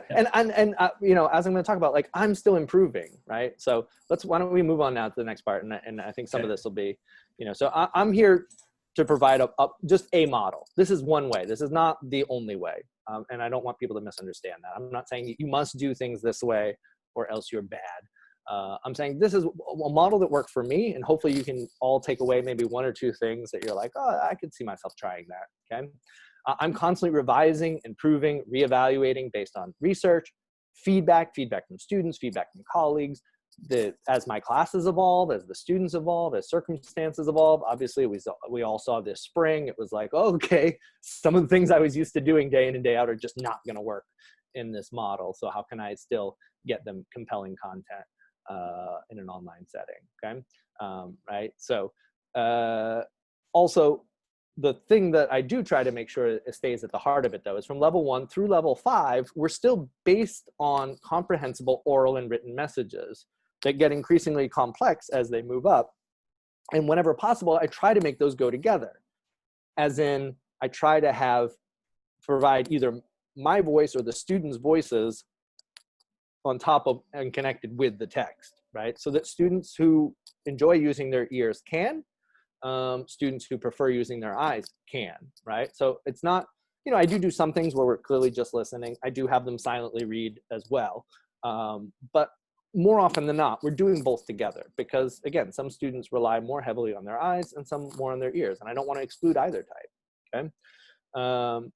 And you know, as I'm going to talk about, like, I'm still improving, right? So why don't we move on now to the next part? And I think some of this will be, you know, so I'm here to provide just a model. This is one way. This is not the only way. And I don't want people to misunderstand that. I'm not saying you must do things this way or else you're bad. I'm saying this is a model that worked for me, and hopefully you can all take away maybe 1 or 2 things that you're like, oh, I could see myself trying that, okay? I'm constantly revising, improving, reevaluating based on research, feedback from students, feedback from colleagues. As my classes evolve, as the students evolve, as circumstances evolve, obviously we all saw this spring, it was like, oh, okay, some of the things I was used to doing day in and day out are just not gonna work in this model. So how can I still get them compelling content in an online setting, okay? Right, so also, the thing that I do try to make sure it stays at the heart of it, though, is from level 1 through level 5, we're still based on comprehensible oral and written messages that get increasingly complex as they move up. And whenever possible, I try to make those go together. As in, I try to provide either my voice or the students' voices on top of and connected with the text, right? So that students who enjoy using their ears can, students who prefer using their eyes can, right? So it's not, you know, I do some things where we're clearly just listening. I do have them silently read as well. But more often than not, we're doing both together because, again, some students rely more heavily on their eyes and some more on their ears. And I don't want to exclude either type, okay?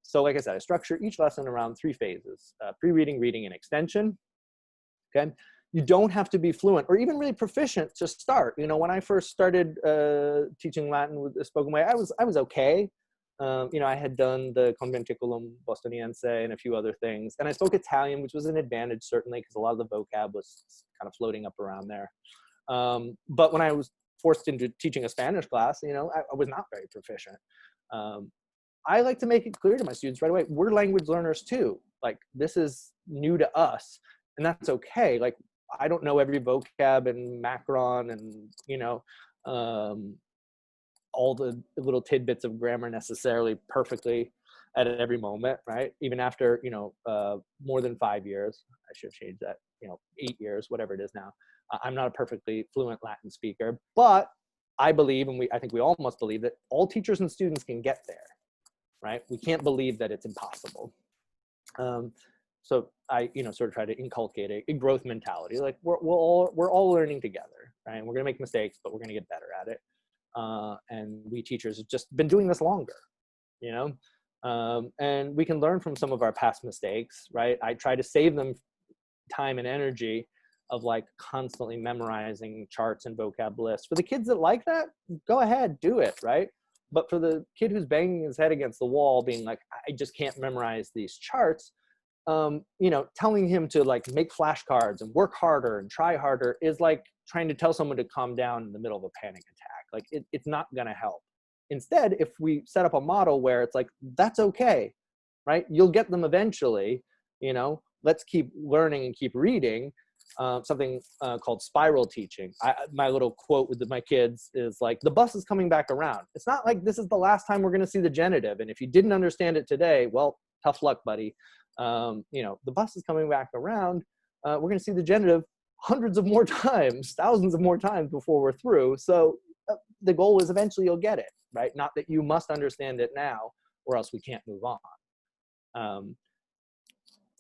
So like I said, I structure each lesson around 3 phases, pre-reading, reading, and extension, okay? You don't have to be fluent or even really proficient to start. You know, when I first started teaching Latin with the spoken way, I was okay. You know, I had done the Comprehension Bostoniense and a few other things. And I spoke Italian, which was an advantage, certainly, because a lot of the vocab was kind of floating up around there. But when I was forced into teaching a Spanish class, you know, I was not very proficient. I like to make it clear to my students right away, we're language learners too. Like, this is new to us, and that's okay. Like, I don't know every vocab and macron and, you know, all the little tidbits of grammar necessarily perfectly at every moment, right? Even after, you know, more than 5 years, I should have changed that, you know, 8 years, whatever it is now. I'm not a perfectly fluent Latin speaker, but I believe, and I think we all must believe, that all teachers and students can get there, right? We can't believe that it's impossible. So I, you know, sort of try to inculcate a growth mentality. Like we're all learning together, right? And we're gonna make mistakes, but we're gonna get better at it. And we teachers have just been doing this longer, you know? And we can learn from some of our past mistakes, right? I try to save them time and energy of like constantly memorizing charts and vocab lists. For the kids that like that, go ahead, do it, right? But for the kid who's banging his head against the wall being like, I just can't memorize these charts, telling him to like make flashcards and work harder and try harder is like trying to tell someone to calm down in the middle of a panic attack. Like it's not going to help. Instead, if we set up a model where it's like, that's okay, right? You'll get them eventually, let's keep learning and keep reading. Something called spiral teaching. My little quote with my kids is like, the bus is coming back around. It's not like this is the last time we're going to see the genitive. And if you didn't understand it today, well, tough luck, buddy. The bus is coming back around. We're going to see the genitive hundreds of more times, thousands of more times before we're through. So the goal is eventually you'll get it, right? Not that you must understand it now or else we can't move on.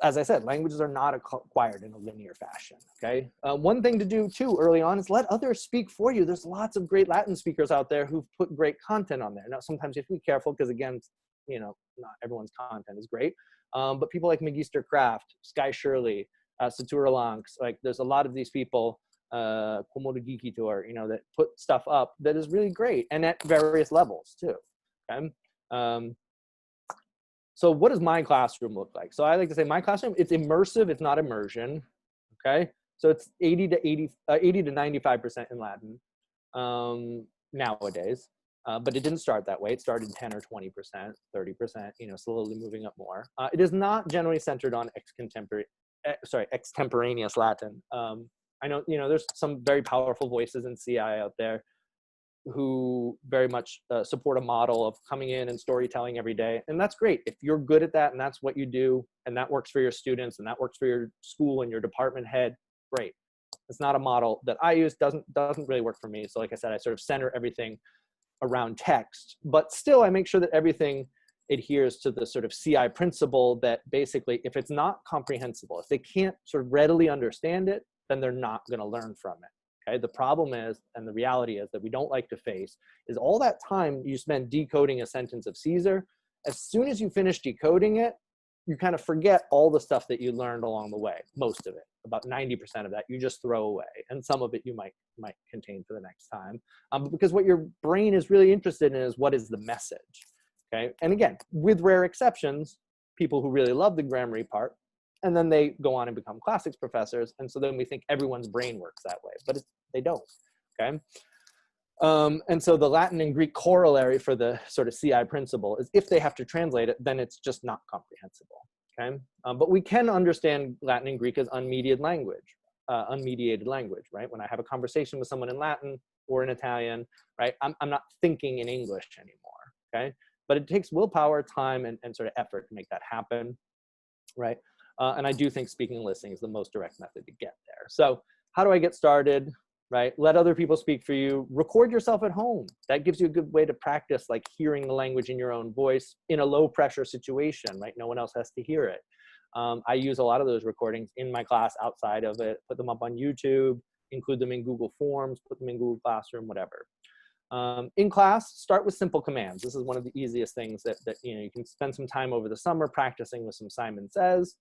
As I said, languages are not acquired in a linear fashion, okay? One thing to do too early on is let others speak for you. There's lots of great Latin speakers out there who've put great content on there. Now, sometimes you have to be careful because again, not everyone's content is great. But people like Magister Kraft, Sky Shirley, Satura Lanx, like there's a lot of these people, Komodo Gikitor, that put stuff up that is really great and at various levels too, okay? So what does my classroom look like? So I like to say my classroom, it's immersive, it's not immersion, okay? So it's 80 to 95% in Latin nowadays, but it didn't start that way. It started 10 or 20%, 30%, slowly moving up more. It is not generally centered on extemporaneous Latin. I know, there's some very powerful voices in CI out there who very much support a model of coming in and storytelling every day. And that's great. If you're good at that and that's what you do and that works for your students and that works for your school and your department head, great. It's not a model that I use, doesn't really work for me. So like I said, I sort of center everything around text, but still I make sure that everything adheres to the sort of CI principle that basically if it's not comprehensible, if they can't sort of readily understand it, then they're not going to learn from it. Okay, the problem is, and the reality is that we don't like to face, is all that time you spend decoding a sentence of Caesar, as soon as you finish decoding it, you kind of forget all the stuff that you learned along the way, most of it. About 90% of that you just throw away, and some of it you might contain for the next time. Because what your brain is really interested in is what is the message, okay? And again, with rare exceptions, people who really love the grammar part, and then they go on and become classics professors. And so then we think everyone's brain works that way, but they don't, okay? And so the Latin and Greek corollary for the sort of CI principle is if they have to translate it, then it's just not comprehensible, okay? But we can understand Latin and Greek as unmediated language, right? When I have a conversation with someone in Latin or in Italian, right? I'm not thinking in English anymore, okay? But it takes willpower, time, and sort of effort to make that happen, right? And I do think speaking and listening is the most direct method to get there. So how do I get started, right? Let other people speak for you. Record yourself at home. That gives you a good way to practice like hearing the language in your own voice in a low pressure situation, right? No one else has to hear it. I use a lot of those recordings in my class outside of it, put them up on YouTube, include them in Google Forms, put them in Google Classroom, whatever. In class, start with simple commands. This is one of the easiest things that you can spend some time over the summer practicing with some Simon Says.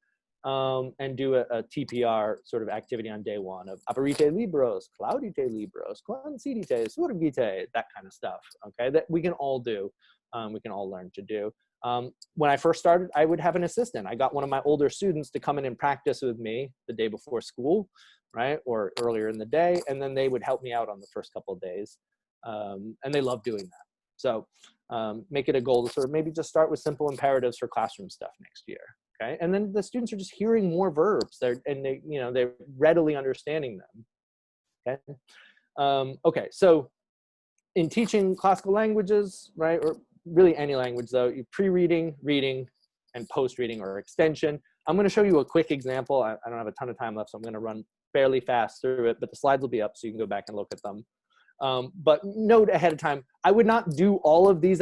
And do a TPR sort of activity on day one of aperite libros, claudite libros, considite, surgite, that kind of stuff, okay, that we can all do, we can all learn to do. When I first started, I would have an assistant. I got one of my older students to come in and practice with me the day before school, right, or earlier in the day, and then they would help me out on the first couple of days, and they love doing that. So make it a goal to sort of maybe just start with simple imperatives for classroom stuff next year. Okay, and then the students are just hearing more verbs. They're readily understanding them. Okay, okay. So in teaching classical languages, right, or really any language though, you pre-reading, reading, and post-reading or extension. I'm going to show you a quick example. I don't have a ton of time left, so I'm going to run fairly fast through it. But the slides will be up, so you can go back and look at them. But note ahead of time, I would not do all of these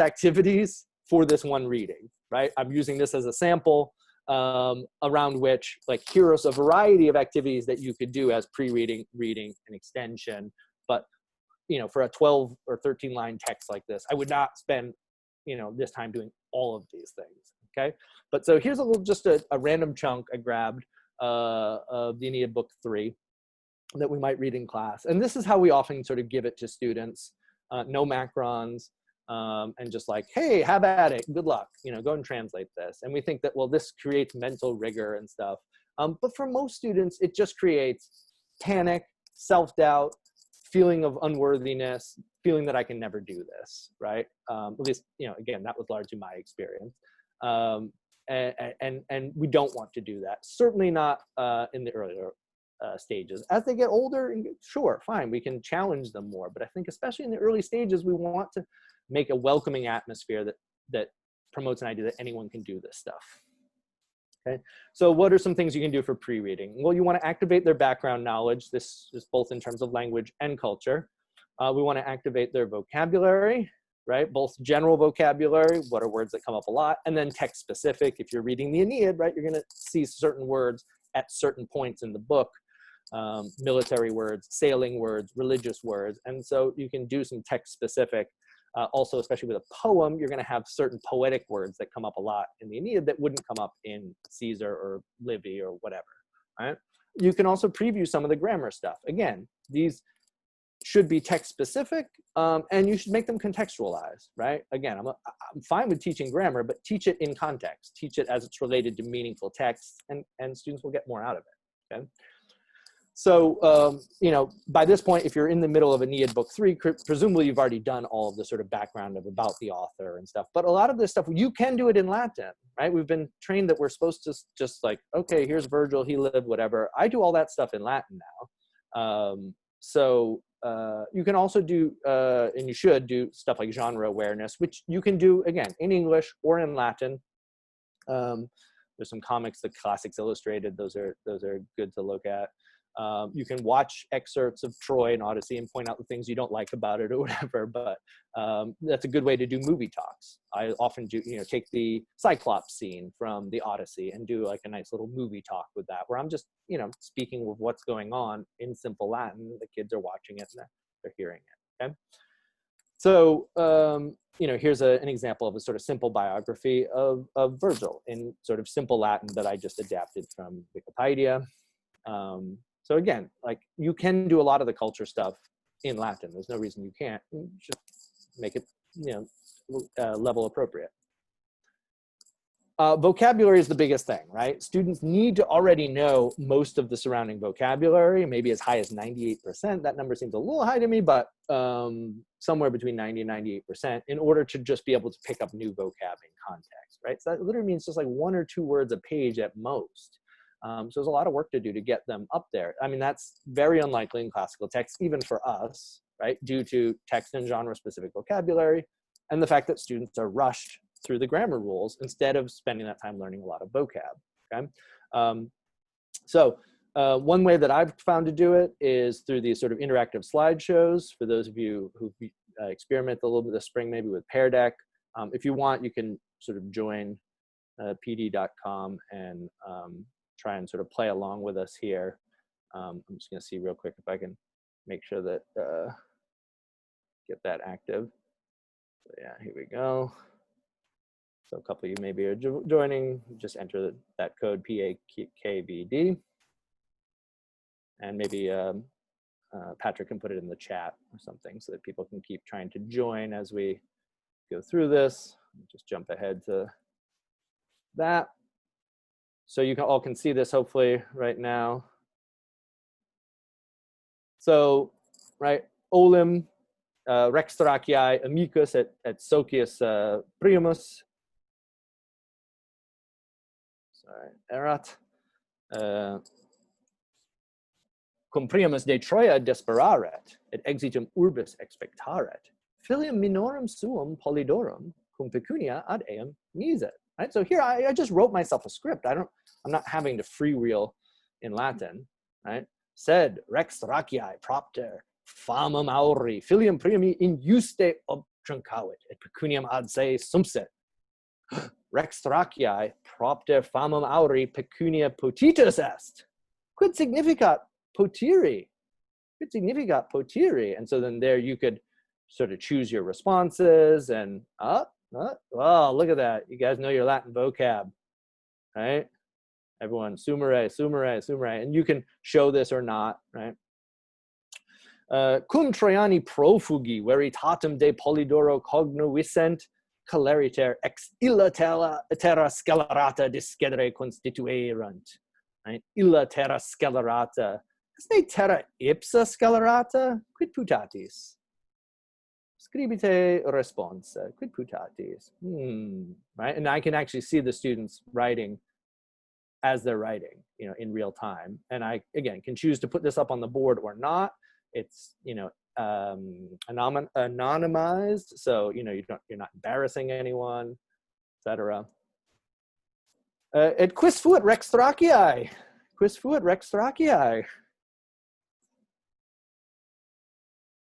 for this one reading, right? I'm using this as a sample. Around which, like, here's a variety of activities that you could do as pre-reading, reading, and extension. But, for a 12 or 13 line text like this, I would not spend, this time doing all of these things, okay? But so here's just a random chunk I grabbed of the Aeneid book 3 that we might read in class. And this is how we often sort of give it to students. No macrons, and just like, hey, have at it, good luck, go and translate this. And we think that, well, this creates mental rigor and stuff. But for most students, it just creates panic, self-doubt, feeling of unworthiness, feeling that I can never do this, right? At least, again, that was largely my experience. And we don't want to do that. Certainly not in the earlier stages. As they get older, sure, fine, we can challenge them more. But I think especially in the early stages, we want to make a welcoming atmosphere that promotes an idea that anyone can do this stuff. Okay, so what are some things you can do for pre-reading? Well, you want to activate their background knowledge. This is both in terms of language and culture. We want to activate their vocabulary, right? Both general vocabulary, what are words that come up a lot, and then text specific. If you're reading the Aeneid, right, you're going to see certain words at certain points in the book, military words, sailing words, religious words. And so you can do some text specific. Also, especially with a poem, you're going to have certain poetic words that come up a lot in the Aeneid that wouldn't come up in Caesar or Livy or whatever, right? You can also preview some of the grammar stuff. Again, these should be text specific, and you should make them contextualized, right? Again, I'm fine with teaching grammar, but teach it in context. Teach it as it's related to meaningful text, and students will get more out of it, okay? So, by this point, if you're in the middle of Aeneid book 3, presumably you've already done all of the sort of background about the author and stuff. But a lot of this stuff, you can do it in Latin, right? We've been trained that we're supposed to just like, okay, here's Virgil, he lived, whatever. I do all that stuff in Latin now. You can also do, and you should do stuff like genre awareness, which you can do, again, in English or in Latin. There's some comics, the Classics Illustrated, those are good to look at. You can watch excerpts of Troy and Odyssey and point out the things you don't like about it or whatever, but that's a good way to do movie talks. I often do, take the Cyclops scene from the Odyssey and do like a nice little movie talk with that, where I'm just, speaking with what's going on in simple Latin. The kids are watching it and they're hearing it, okay? So, here's an example of a sort of simple biography of Virgil in sort of simple Latin that I just adapted from Wikipedia. So again, like you can do a lot of the culture stuff in Latin. There's no reason you can't. You just make it, level appropriate. Vocabulary is the biggest thing, right? Students need to already know most of the surrounding vocabulary, maybe as high as 98%. That number seems a little high to me, but somewhere between 90 and 98% in order to just be able to pick up new vocab in context, right? So that literally means just like 1 or 2 words a page at most. So there's a lot of work to do to get them up there. I mean, that's very unlikely in classical text, even for us, right? Due to text and genre-specific vocabulary and the fact that students are rushed through the grammar rules instead of spending that time learning a lot of vocab, okay? One way that I've found to do it is through these sort of interactive slideshows. For those of you who experiment a little bit this spring, maybe with Pear Deck, if you want, you can sort of join pd.com and try and sort of play along with us here. I'm just going to see real quick if I can make sure that get that active. So yeah, here we go. So a couple of you maybe are joining. Just enter that code PAKVD, and maybe Patrick can put it in the chat or something so that people can keep trying to join as we go through this. Just jump ahead to that. So you all can see this hopefully right now. So, right, olim rex thraciae amicus et socius primus. Sorry, erat. Cum primus de Troia desperaret, et exitum urbis expectaret. Filium minorum suum Polydorum, cum pecunia ad eam miset. Right, so here I just wrote myself a script. I'm not having to freewheel in Latin, right? Sed rex thraciae propter famam auri filium primi injuste obtruncavit et pecuniam ad se sumpset. Rex thraciae propter famam auri pecunia potitus est. Quid significat potiri? Quid significat potiri? And so then there you could sort of choose your responses and well, look at that. You guys know your Latin vocab, right? Everyone, sumere, sumere, sumere. And you can show this or not, right? Cum Traiani profugi, veritatem de Polydoro cognovissent, celeriter ex illa terra scelerata discedere constituerant. Right? Illa terra scelerata. Est terra ipsa scelerata? Quid putatis? Scribite responsa. Quid putatis? Right? And I can actually see the students writing as they're writing, in real time. And I, again, can choose to put this up on the board or not. It's, anonymized, so you're not embarrassing anyone, etc. Et quis fuit rex thraciae? Quis fuit rex thraciae?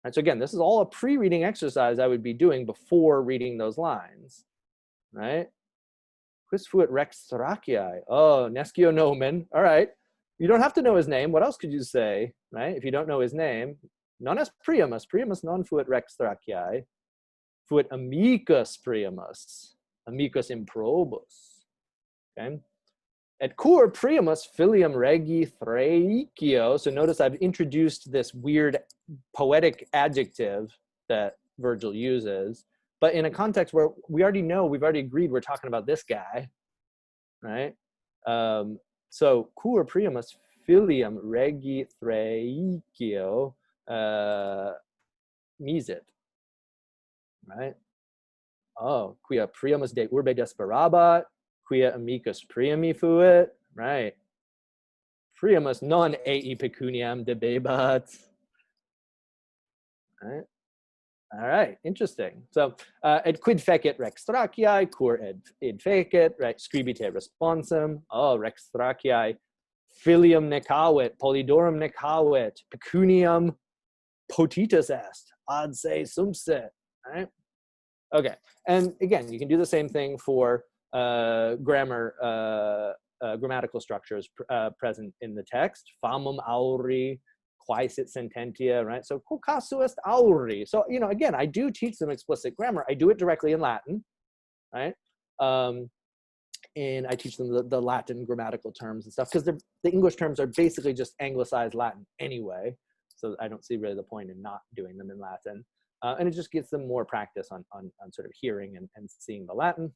Right, so again, this is all a pre-reading exercise I would be doing before reading those lines, right? Quis fuit rex thraciae? Oh, nescio nomen. All right. You don't have to know his name. What else could you say, right? If you don't know his name, non est priamus. Priamus non fuit rex thraciae. Fuit amicus priamus. Amicus improbus. Okay. Et cur priamus filium regi Thracio. So notice I've introduced this weird poetic adjective that Virgil uses, but in a context where we already know, we've already agreed we're talking about this guy, right? So cur priamus filium regi Thracio misit, right? Oh, quia priamus de urbe desperabat, quia amicus priami fuit, right? Priamus non ei pecuniam debebat, right? All right, interesting. So, et quid fecit rex thraciae, cur id fecit, right? Scribite responsum. Oh, rex thraciae, filium necavit, polydorum necavit, pecuniam potitus est, ad se sumsit, right? Okay, and again, you can do the same thing for grammatical structures present in the text. Famum auri, quaesit sententia, right? So, quo casu est auri. So, again, I do teach them explicit grammar. I do it directly in Latin, right? And I teach them the Latin grammatical terms and stuff, because the English terms are basically just anglicized Latin anyway. So I don't see really the point in not doing them in Latin. And it just gets them more practice on sort of hearing and seeing the Latin.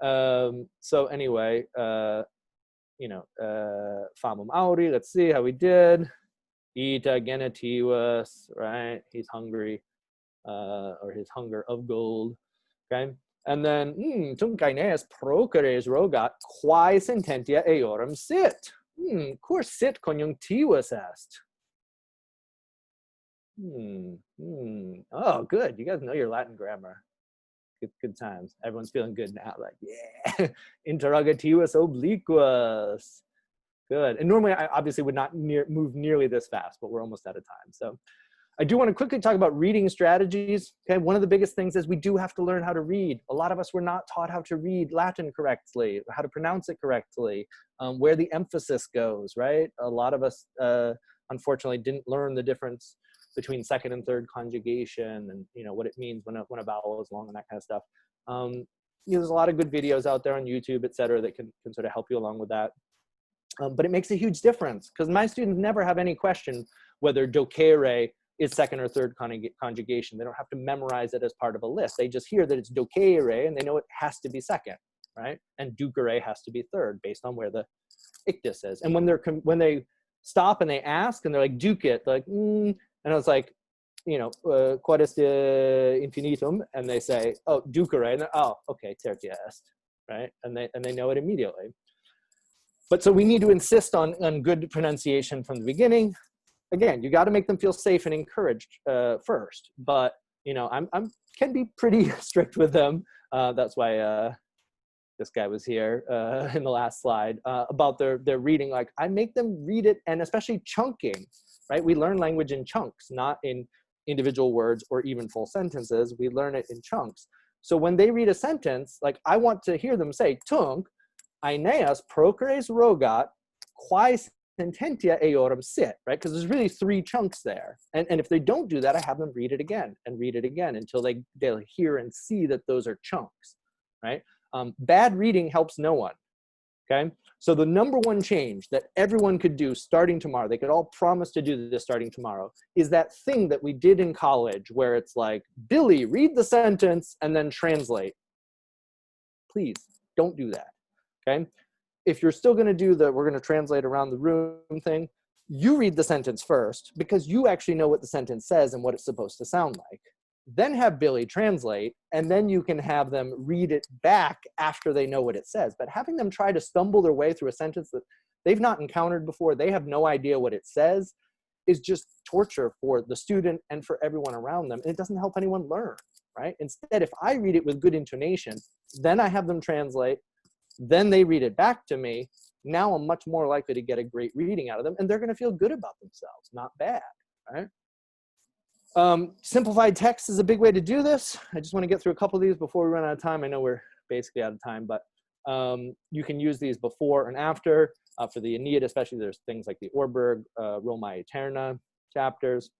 So anyway, famum auri, let's see how we did. Ita genitivus, right? He's hungry, or his hunger of gold, okay? And then, tunc Aeneas proceres rogat, quae sententia eorum sit. Cur sit conjunctivus est. Oh, good. You guys know your Latin grammar. Good times. Everyone's feeling good now. Like, yeah. Interrogativus obliquus. Good. And normally I obviously would not move nearly this fast, but we're almost out of time. So I do want to quickly talk about reading strategies. Okay. One of the biggest things is we do have to learn how to read. A lot of us were not taught how to read Latin correctly, how to pronounce it correctly, where the emphasis goes, right? A lot of us, unfortunately, didn't learn the difference between second and third conjugation and what it means when a vowel is long and that kind of stuff. There's a lot of good videos out there on YouTube, et cetera, that can sort of help you along with that. But it makes a huge difference, because my students never have any question whether docere is second or third conjugation. They don't have to memorize it as part of a list. They just hear that it's docere and they know it has to be second, right? And ducere has to be third based on where the ictus is. And when they stop and they ask and they're like, ducit, they're like, and I was like, quod est infinitum, and they say, oh, ducere, and oh, okay, tertia est, right? And they know it immediately. But so we need to insist on good pronunciation from the beginning. Again, you got to make them feel safe and encouraged first. But I'm can be pretty strict with them. That's why this guy was here in the last slide about their reading. Like, I make them read it, and especially chunking. Right? We learn language in chunks, not in individual words or even full sentences. We learn it in chunks. So when they read a sentence, like, I want to hear them say, tunc Aeneas proceres rogat, quae sententia eorum sit, right? Because there's really 3 chunks there. And if they don't do that, I have them read it again and read it again until they'll hear and see that those are chunks, right? Bad reading helps no one. okay? So the number one change that everyone could do starting tomorrow, they could all promise to do this starting tomorrow, is that thing that we did in college where it's like, Billy, read the sentence and then translate. Please don't do that, okay? If you're still gonna do the, we're gonna translate around the room thing, you read the sentence first because you actually know what the sentence says and what it's supposed to sound like. Then have Billy translate, and then you can have them read it back after they know what it says. But having them try to stumble their way through a sentence that they've not encountered before, they have no idea what it says, is just torture for the student and for everyone around them. And it doesn't help anyone learn, right? Instead, if I read it with good intonation, then I have them translate, then they read it back to me, now I'm much more likely to get a great reading out of them, and they're gonna feel good about themselves, not bad, right? Simplified text is a big way to do this. I just want to get through a couple of these before we run out of time. I know we're basically out of time, but you can use these before and after. For the Aeneid especially, there's things like the Orberg, Roma Aeterna chapters.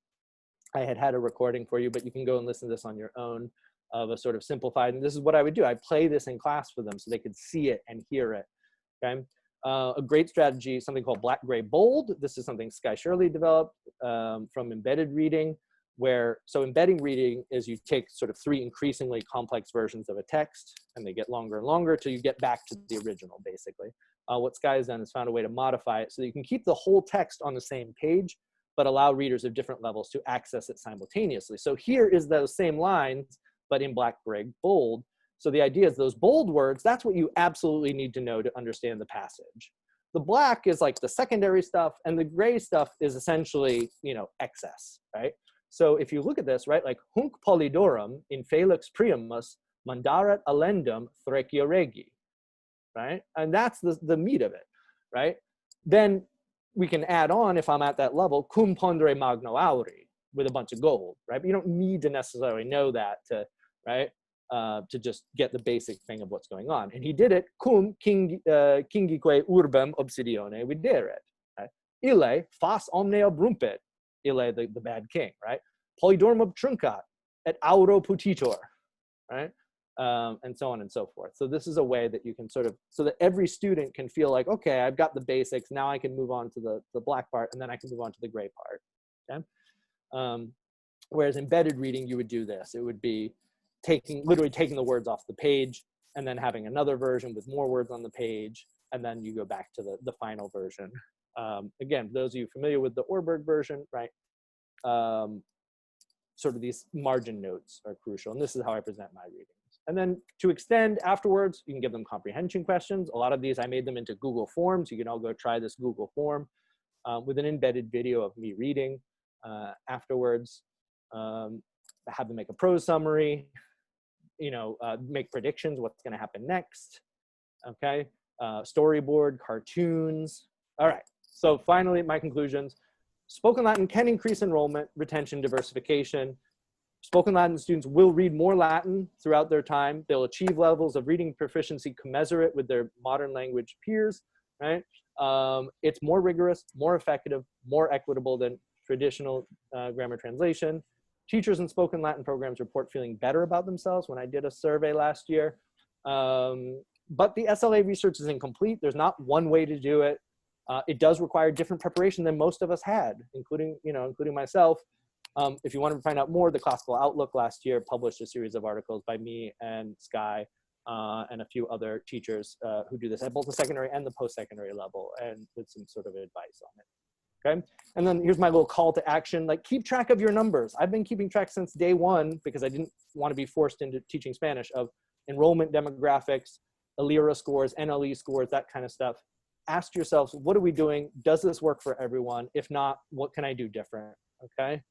I had a recording for you, but you can go and listen to this on your own of a sort of simplified, and this is what I would do. I play this in class for them so they could see it and hear it, okay? A great strategy, something called black, gray, bold. This is something Sky Shirley developed from embedded reading, where, so embedding reading is you take sort of 3 increasingly complex versions of a text, and they get longer and longer till you get back to the original, basically. What Sky has done is found a way to modify it so that you can keep the whole text on the same page, but allow readers of different levels to access it simultaneously. So here is those same lines, but in black, gray, bold. So the idea is those bold words, that's what you absolutely need to know to understand the passage. The black is like the secondary stuff, and the gray stuff is essentially, you know, excess, right? So if you look at this, right, like hunc polidorum in felix primus mandarat allendum threcio regi, right? And that's the meat of it, right? Then we can add on, if I'm at that level, cum pondere magno auri, with a bunch of gold, right? But you don't need to necessarily know that to, right? To just get the basic thing of what's going on. And he did it, cum kingique urbem obsidione videret, right? Ille fas omnea brumpet, ille, the bad king, right? Polydorm obtruncat et auro putitor, right? And so on and so forth. So this is a way that you can sort of, so that every student can feel like, okay, I've got the basics, now I can move on to the black part, and then I can move on to the gray part, okay? Whereas embedded reading, you would do this. It would be literally taking the words off the page, and then having another version with more words on the page, and then you go back to the final version. Again, those of you familiar with the Orberg version, right? Sort of these margin notes are crucial, and this is how I present my readings. And then to extend afterwards, you can give them comprehension questions. A lot of these, I made them into Google Forms. You can all go try this Google form with an embedded video of me reading afterwards. Have them make a prose summary, you know, make predictions, what's gonna happen next, okay? Storyboard, cartoons. All right, so finally, my conclusions. Spoken Latin can increase enrollment, retention, diversification. Spoken Latin students will read more Latin throughout their time. They'll achieve levels of reading proficiency commensurate with their modern language peers, right? It's more rigorous, more effective, more equitable than traditional grammar translation. Teachers in spoken Latin programs report feeling better about themselves when I did a survey last year. But the SLA research is incomplete. There's not one way to do it. It does require different preparation than most of us had, including myself. If you want to find out more, the Classical Outlook last year published a series of articles by me and Sky and a few other teachers who do this at both the secondary and the post-secondary level, and with some sort of advice on it, okay? And then here's my little call to action, like keep track of your numbers. I've been keeping track since day one because I didn't want to be forced into teaching Spanish of enrollment demographics, ELIRA scores, NLE scores, that kind of stuff. Ask yourselves, what are we doing? Does this work for everyone? If not, what can I do different, okay?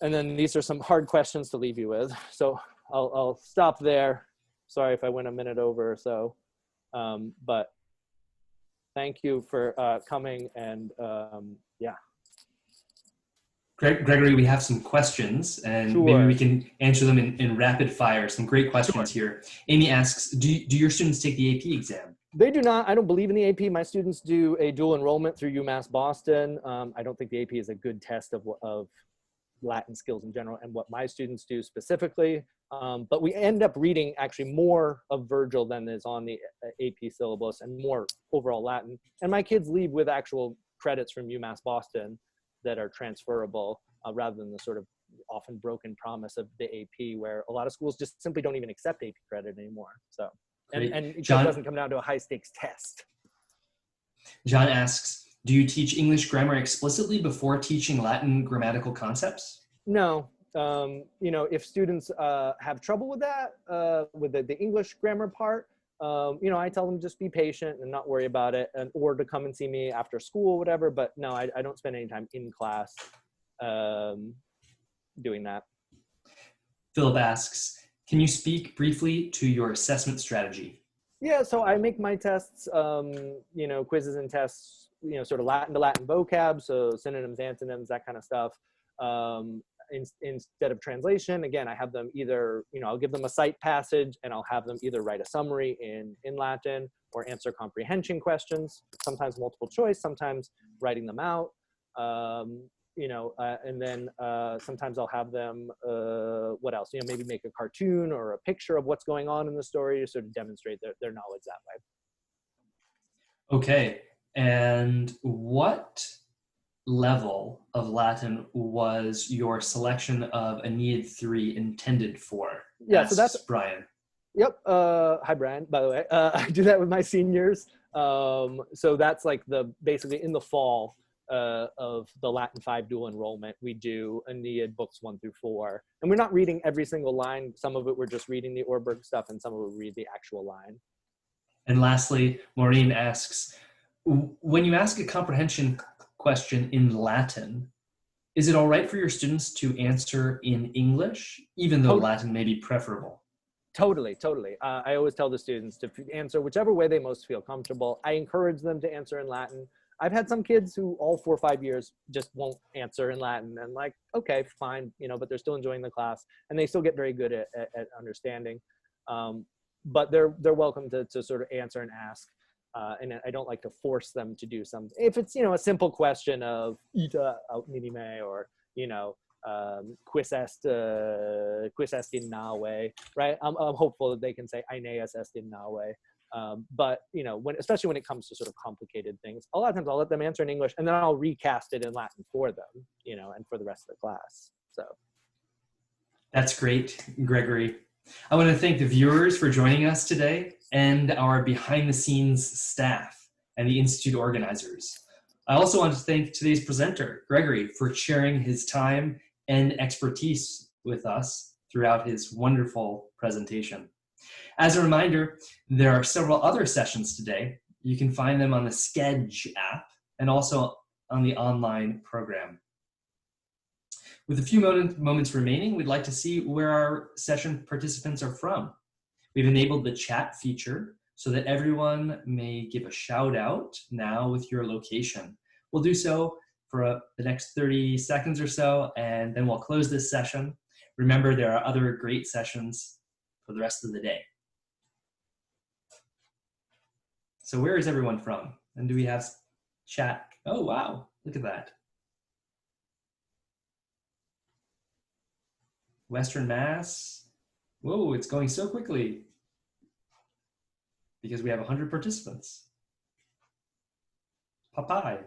And then these are some hard questions to leave you with. So I'll stop there. Sorry if I went a minute over or so, but thank you for coming, and yeah. Gregory, we have some questions, and Sure. maybe we can answer them in rapid fire. Some great questions here. Amy asks, do your students take the AP exam? They do not. I don't believe in the AP. My students do a dual enrollment through UMass Boston. I don't think the AP is a good test of Latin skills in general and what my students do specifically. But we end up reading actually more of Virgil than is on the AP syllabus and more overall Latin. And my kids leave with actual credits from UMass Boston that are transferable rather than the sort of often broken promise of the AP, where a lot of schools just simply don't even accept AP credit anymore. So, and it just doesn't come down to a high stakes test. John asks, do you teach English grammar explicitly before teaching Latin grammatical concepts? No. If students have trouble with that, with the English grammar part, I tell them just be patient and not worry about it, or to come and see me after school, whatever. But no, I don't spend any time in class doing that. Philip asks, can you speak briefly to your assessment strategy? Yeah, so I make my tests, quizzes and tests, sort of Latin to Latin vocab, so synonyms, antonyms, that kind of stuff. Instead of translation, again, I have them either, I'll give them a cite passage and I'll have them either write a summary in Latin or answer comprehension questions, sometimes multiple choice, sometimes writing them out. And then sometimes I'll have them, what else? Maybe make a cartoon or a picture of what's going on in the story to sort of demonstrate their knowledge that way. Okay, and what level of Latin was your selection of Aeneid 3 intended for? Yeah, so that's Brian. Yep. Hi, Brian, by the way. I do that with my seniors. So that's like basically in the fall of the Latin 5 dual enrollment, we do Aeneid books 1 through 4. And we're not reading every single line. Some of it we're just reading the Orberg stuff, and some of it we read the actual line. And lastly, Maureen asks, when you ask a comprehension question in Latin, is it all right for your students to answer in English, even though Latin may be preferable? Totally. I always tell the students to answer whichever way they most feel comfortable. I encourage them to answer in Latin. I've had some kids who all 4 or 5 years just won't answer in Latin, and like, okay, fine, but they're still enjoying the class and they still get very good at understanding. But they're welcome to sort of answer and ask. And I don't like to force them to do something. If it's, a simple question of ita aut minime, or, quis est in nave, right? I'm hopeful that they can say Aeneas est in nave. But, especially when it comes to sort of complicated things, a lot of times I'll let them answer in English and then I'll recast it in Latin for them, and for the rest of the class. So. That's great, Gregory. I want to thank the viewers for joining us today and our behind-the-scenes staff and the Institute organizers. I also want to thank today's presenter, Gregory, for sharing his time and expertise with us throughout his wonderful presentation. As a reminder, there are several other sessions today. You can find them on the Sketch app and also on the online program. With a few moments remaining, we'd like to see where our session participants are from. We've enabled the chat feature so that everyone may give a shout out now with your location. We'll do so for the next 30 seconds or so, and then we'll close this session. Remember, there are other great sessions for the rest of the day. So where is everyone from? And do we have chat? Oh, wow, look at that. Western Mass. Whoa, it's going so quickly because we have 100 participants. Papai.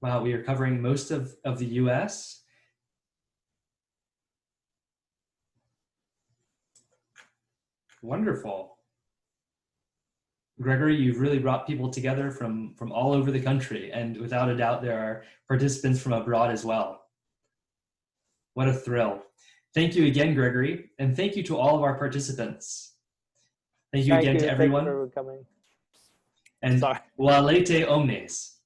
Wow, we are covering most of the US. Wonderful. Gregory, you've really brought people together from all over the country, and without a doubt, there are participants from abroad as well. What a thrill. Thank you again, Gregory, and thank you to all of our participants. Thank you again to everyone. Thank you for coming. And valete omnes.